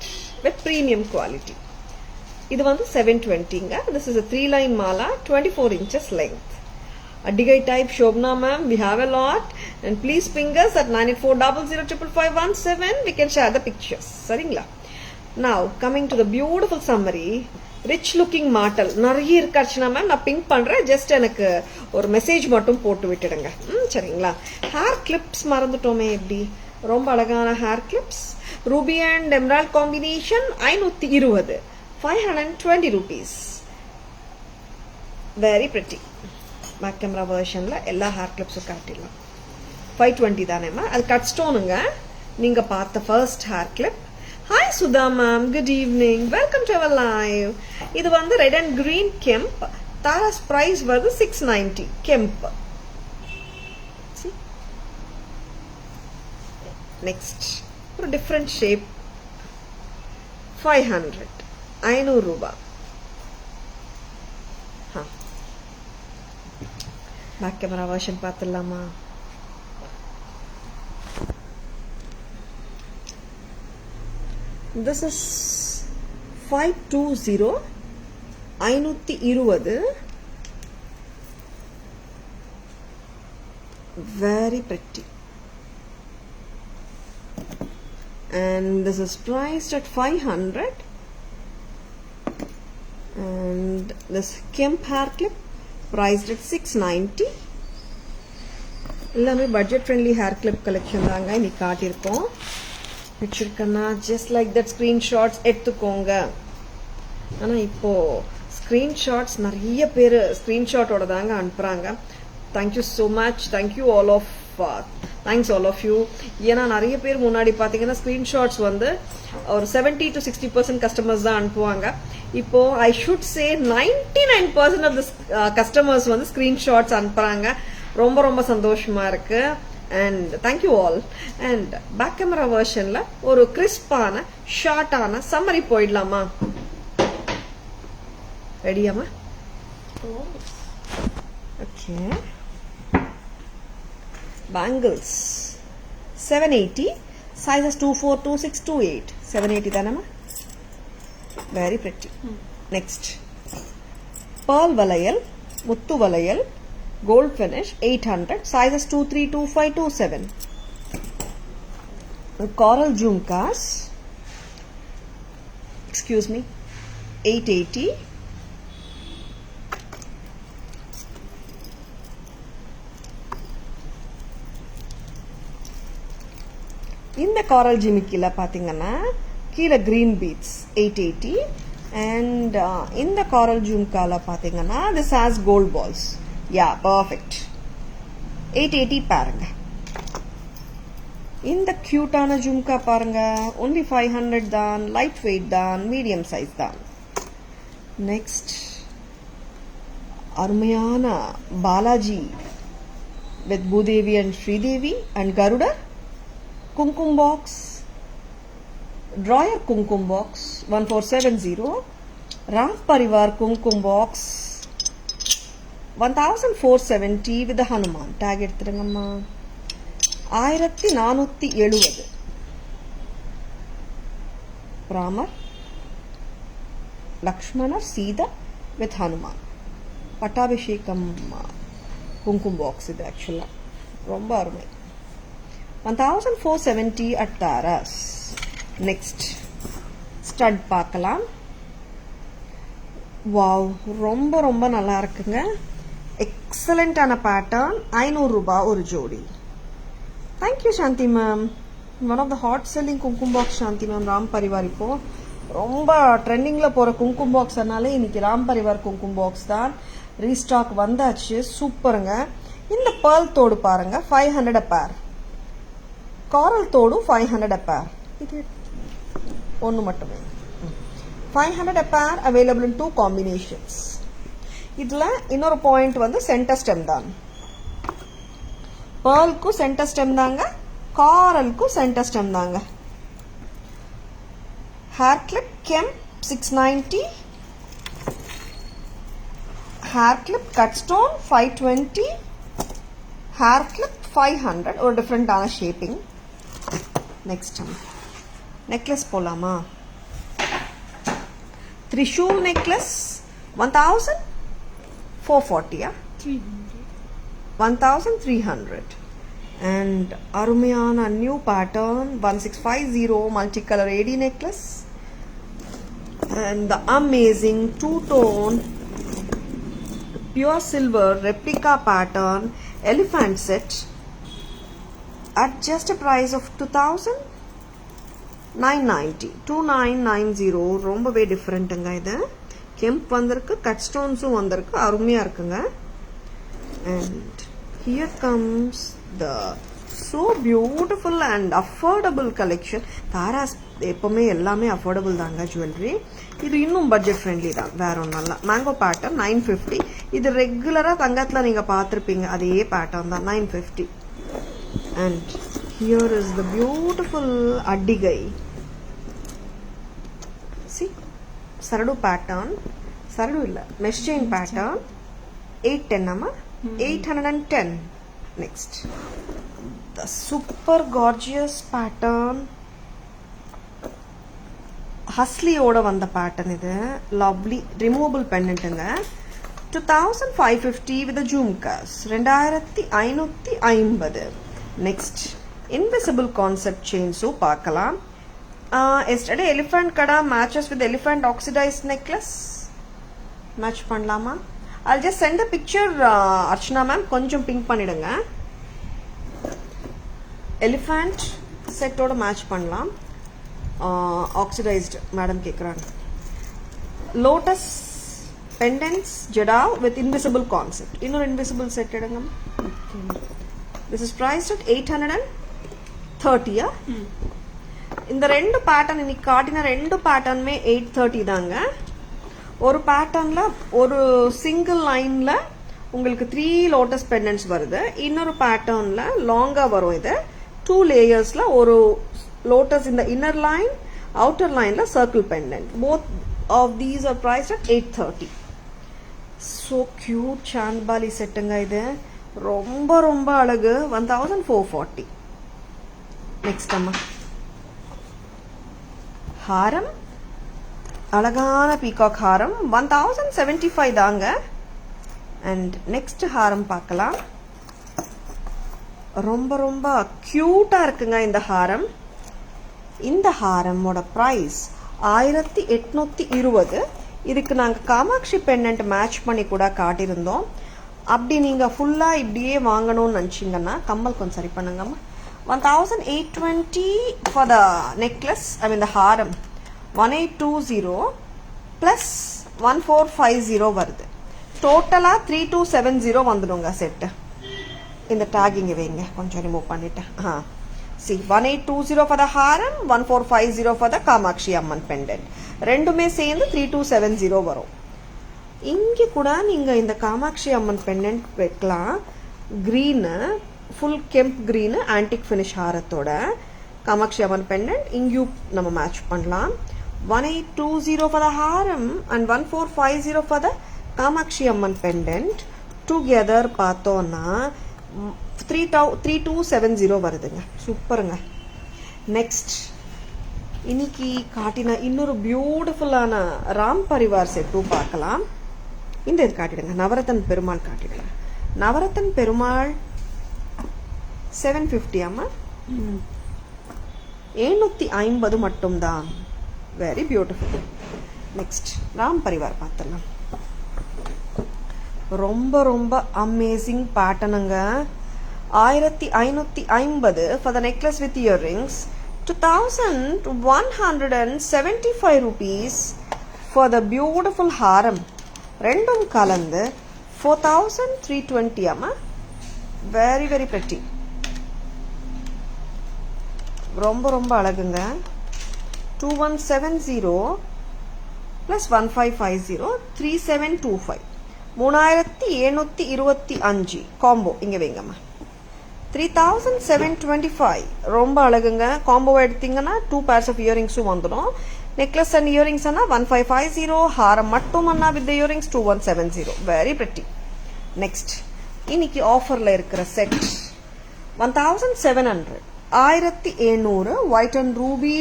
with premium quality. இது வந்து 720ங்க. This is a 3-line mala, 24 inches length. Adigai type Shobna ma'am, we have a lot, and please ping us at 9840055517. We can share the pictures. சரிங்களா? Now coming to the beautiful summary, rich looking மாட்டல் நிறைய இருக்காச்சுன்னா ma'am நான் pink பண்றேன், just எனக்கு ஒரு message மட்டும் போட்டு விட்டுடுங்க. சரிங்களா? ஹேர் கிளிப்ஸ் மறந்துட்டோமே, எப்படி ரொம்ப அழகான hair clips, ruby and emerald combination 520, 520 rupees. Very pretty. Back camera வெர்ஷன்ல எல்லா ஹேர் கிளிப்ஸும் காட்டிடலாம். 520 தானேம்மா. அது கட் ஸ்டோனுங்க. நீங்க பார்த்த first hair clip. Hi Sudha ma'am, good evening, welcome to our live. இது வந்து red and green kemp. Tara's price வருது 690 கெம்ப். நெக்ஸ்ட் ஒரு டிஃப்ரெண்ட் ஷேப், 500, 500 ரூபாய். பேக் கேமரா வெர்ஷன் பார்த்துடலாமா? This is 520, 520. Very pretty. And this is priced at 500. And this Kemp hair clip priced at 690. எல்லாமே budget friendly hair clip collection தாங்க இன்னைக்கு காட்டியிருக்கோம். வச்சிருக்கேன்னா just like that screenshots எடுத்துக்கோங்க. ஆனால் இப்போ ஸ்க்ரீன்ஷாட்ஸ் நிறைய பேர் ஸ்க்ரீன்ஷாட்டோட தாங்க அனுப்புகிறாங்க. Thank you so much. Thank you all of thanks all of you. ஏன்னா நிறைய பேர் முன்னாடி பார்த்தீங்கன்னா ஸ்க்ரீன்ஷாட்ஸ் வந்து ஒரு 70 to 60% கஸ்டமர்ஸ் தான் அனுப்புவாங்க. இப்போ I should say 99% of the customers வந்து ஸ்க்ரீன்ஷாட்ஸ் அனுப்புறாங்க. ரொம்ப ரொம்ப சந்தோஷமா இருக்கு. And thank you all. And back camera வெர்ஷன்ல ஒரு கிறிஸ்பான ஷார்ட்டான சம்மரி போயிடலாமா? ரெடியாமா? ஓகே. Bangles 780, sizes 24, 26, 28. 780 தானேம்மா? Very pretty. நெக்ஸ்ட் pearl வளையல், முத்து வளையல், gold finish 800, sizes 23, 25, 27. coral jhumkas, excuse me, 880. இந்த காரல் ஜிமிக்கில பாத்தீங்கன்னா கீழே கிரீன் பீட்ஸ் 880. அண்ட் இந்த காரல் ஜும்கால பாத்தீங்கன்னா this has gold balls. Yeah, perfect. 880 பாருங்க. இந்த கியூட்டான ஜும்கா பாருங்க, ஒன்லி 500 தான், லைட் வெயிட் தான், மீடியம் சைஸ் தான். நெக்ஸ்ட் அருமையான Balaji with Bhudevi and Sridevi and Garudar kumkum box, drawer kumkum box 1470, Ram Parivar kumkum box 1470 with the Hanuman tag எடுத்துருங்கம்மா. 1470 Ramar, Lakshmana, Sita with Hanuman. பட்டாபிஷேகம் kumkum box இது ஆக்சுவலா ரொம்ப அருமை. 1470 at Taras. Next stud பார்க்கலாம். Wow, ரொம்ப ரொம்ப நல்லா இருக்குங்க. எக்ஸலண்டான பேட்டர்ன். 500 ரூபாய் ஒரு ஜோடி. Thank you Shanti ma'am. One of the hot selling kungumam box Shanthi ma'am. Ram Parivar இப்போ ரொம்ப ட்ரெண்டிங்ல போற குங்குமம் பாக்ஸ்னாலே இன்னைக்கு ராம் பரிவார் குங்குமம் பாக்ஸ் தான். ரீஸ்டாக் வந்தாச்சு. சூப்பருங்க. இந்த pearl தோடு பாருங்க, 500 a pair. காரல் தோடு 500 a pair. இது ஒன்று மட்டுமே. 500 a pair available in 2 combinations. இதுல இன்னொரு பாயிண்ட் வந்து சென்டர் ஸ்டெம் தான். pearlக்கு சென்டர் ஸ்டெம் தாங்க, காரலுக்கு சென்டர் ஸ்டெம் தாங்க. ஹேர் கிளிப் கெம்ப் 690, hair clip cut stone 520, hair clip 500. ஒரு டிஃப்ரெண்டான ஷேப்பிங். நெக்ஸ்ட் நெக்லஸ் போலாமா? Trishul necklace 1440, yeah? 1300. And Arumiyana new pattern 1650 multicolor AD necklace. And the amazing two-tone pure silver replica pattern elephant set at just a price of 2990 ரொம்பவே டிஃப்ரெண்ட்டுங்க. இது கெம்ப் வந்திருக்கு, cut ஸ்டோன்ஸும் வந்திருக்கு, அருமையாக இருக்குங்க. And here comes the so beautiful and affordable collection. Tara's எப்பவுமே எல்லாமே affordable தாங்க jewellery. இது இன்னும் பட்ஜெட் ஃப்ரெண்ட்லி தான், வேற ஒன்றும் இல்லை. Mango pattern 950. இது ரெகுலராக தங்கத்தில் நீங்கள் பார்த்துருப்பீங்க, அதே பேட்டர்ன் தான் 950. And here is the beautiful Addigai. See, Saradu pattern. Saradu illa, mesh chain pattern. 810 amma. 810. Next, the super gorgeous pattern. Husly oda vanda pattern idu. Lovely removable pendant inga. 2550 with the jhumkas. 2550. Next, invisible concept chain so paakalam. Yesterday elephant kada matches with elephant oxidized necklace. Match பண்ணலாமா? I'll just send a picture, Archana ma'am. கொஞ்சம் pink பண்ணிடுங்க. Elephant set ஓட match பண்ணலாம். Oxidized madam கேக்குறாங்க. Lotus pendants jada with invisible concept. இன்னொரு invisible set எடுங்க. This is priced at 830. Yeah? இந்த ரெண்டு பேட்டர்ன் இன்னைக்கு காட்டின ரெண்டு பேட்டர்னுமே 830 தாங்க. ஒரு பேட்டர்ன்ல ஒரு சிங்கிள் லைன்ல உங்களுக்கு 3 லோட்டஸ் பெண்டன்ட்ஸ் வருது. இன்னொரு பேட்டர்ன்ல லாங்கா வரும். இது 2 லேயர்ஸ்ல ஒரு லோட்டஸ் இந்த இன்னர் லைன், அவுட்டர் லைன்ல circle pendant. Both of these are priced at 830. So cute chandbali செட்டுங்க இது. ரொம்ப ரொம்ப அழகு. 1440. நெக்ஸ்ட் அம்மா ஹாரம், அழகான பீகாக் ஹாரம் 1075 தாங்க. அண்ட் நெக்ஸ்ட் ஹாரம் பார்க்கலாம். ரொம்ப ரொம்ப கியூட்டா இருக்குங்க இந்த ஹாரம். இந்த ஹாரமோட பிரைஸ் 1820. இதுக்கு நாங்கள் காமாட்சி பெண்டன்ட் மேட்ச் பண்ணி கூட காட்டியிருந்தோம். அப்படி நீங்கள் ஃபுல்லாக இப்படியே வாங்கணும்னு நினச்சிங்கன்னா கம்மல் கொஞ்சம் சரி பண்ணுங்கம்மா. 1820 for the necklace, I mean the Haram 1820 plus 1450 வருது. டோட்டலாக 3270 வந்துடுங்க செட்டு. இந்த டேகிங் வைங்க, கொஞ்சம் ரிமூவ் பண்ணிட்டேன். See, 1820 for the Haram, 1450 for the Kamakshi Amman pendant. ரெண்டுமே சேர்ந்து 3270 வரும். இங்கே கூட நீங்கள் இந்த காமாட்சி அம்மன் பெண்டன்ட் வைக்கலாம். க்ரீனு, ஃபுல் கெம்ப் க்ரீனு ஆன்டிக் ஃபினிஷ் ஹாரத்தோட காமாட்சி அம்மன் பெண்டன்ட் இங்கேயும் நம்ம மேட்ச் பண்ணலாம். 1820 for the ஹாரம் and 1450 for the Kamakshi Amman pendant together பார்த்தோன்னா 3270 வருதுங்க. சூப்பருங்க. நெக்ஸ்ட், இன்னைக்கு காட்டின இன்னொரு பியூட்டிஃபுல்லான ராம் பரிவார் செட்டும் பார்க்கலாம். இந்த இது காட்டிடுங்க, நவரத்தன் பெருமாள் காட்டிடுங்க. நவரத்தன் பெருமாள் 750 ஆமா, 750 மட்டும்தான். Very beautiful. Next Ram Parivar பார்த்துடலாம். ரொம்ப ரொம்ப amazing பேட்டர்னுங்க. 1550 for the necklace with earrings. 2175 rupees for the beautiful haram. ரெண்டும் கலந்து 4320 ஆமா. Very very pretty. ரொம்ப ரொம்ப அழகுங்க. 2170 plus 1550 3725 3725 காம்போ இங்க வைங்கம்மா. 3725 ரொம்ப அழகுங்க. காம்போ எடுத்தீங்கன்னா 2 pairs of earringsம் வந்துடும். நெக்லஸ் அண்ட் இயரிங்ஸ் அண்ணா 1550, ஹாரம் மட்டும் அண்ணா with earrings 2170. Very pretty. Next, இன்னைக்கு ஆஃபர்ல இருக்கிற set 1700, 1700 white and ruby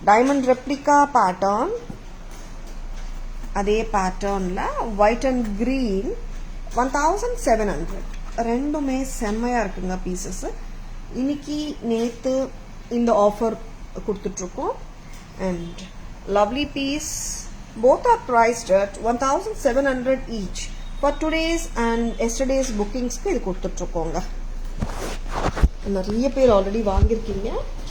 diamond replica pattern அதே பேட்டர்ன்ல ஒயிட் அண்ட் கிரீன் 1700. ரெண்டுமே செம்மையா இருக்குங்க பீசஸ். இன்னைக்கு நேத்து இந்த ஆஃபர் கொடுத்துட்ருக்கோம். And lovely piece. Both are priced at 1700 each. For today's and yesterday's bookings-க்கு இது கொடுத்துட்ருக்கோங்க. நிறைய பேர் ஆல்ரெடி வாங்கியிருக்கீங்க.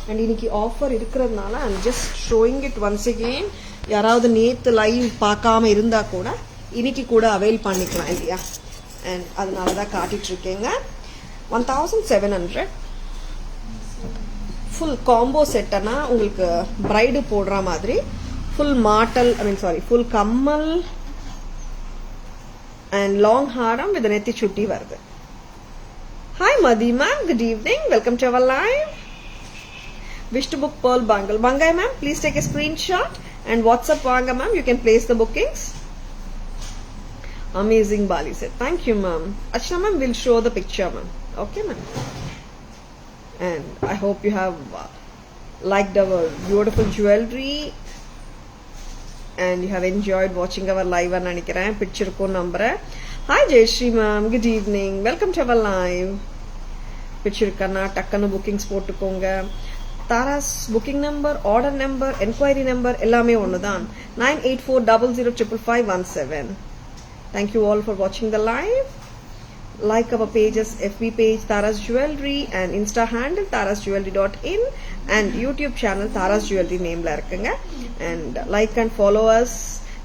அண்ட் இன்னைக்கு ஆஃபர் இருக்கிறதுனால I'm just showing it once again. யாராவது நேற்று லைவ் பார்க்காம இருந்தா கூட இன்னைக்கு கூட அவைல் பண்ணிக்கலாம் இல்லையா? அண்ட் அதனால தான் காட்டிட்டு இருக்கேங்க. 1700 ஃபுல் காம்போ செட்டனா உங்களுக்கு பிரைடு போடுற மாதிரி ஃபுல் மாட்டல் ஃபுல் கம்மல் அண்ட் லாங் ஹாரம் வித் நெத்தி சுட்டி வருது. Hi Mathi ma'am, good evening, welcome to our live. Wish to book pearl bangle. Bangai ma'am, please take a screenshot and WhatsApp Vanga ma'am. You can place the bookings. Amazing Bali set. Thank you ma'am. Achha ma'am will show the picture ma'am. Okay ma'am. And I hope you have liked our beautiful jewelry and you have enjoyed watching our live. And nanikiren picture ko number. Hi Jayashree ma'am, good evening. Welcome to our live. Picture kana takkanu bookings போட்டுக்கோங்க. Tara's booking number, order number, enquiry number எல்லாமே ஒன்று தான். 9840055517. Thank you all for watching the live. Like our pages, FB page Taras Jewelry and Insta handle tarasjewelry.in and YouTube channel Taras Jewelry nameல இருக்குங்க. And like and follow us.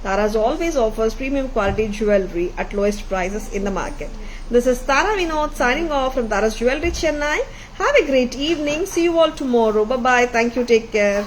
Taras always offers premium quality jewelry at lowest prices in the market. This is Tara Vinod signing off from Taras Jewelry Chennai. Have a great evening. See you all tomorrow. Bye bye. Thank you. Take care.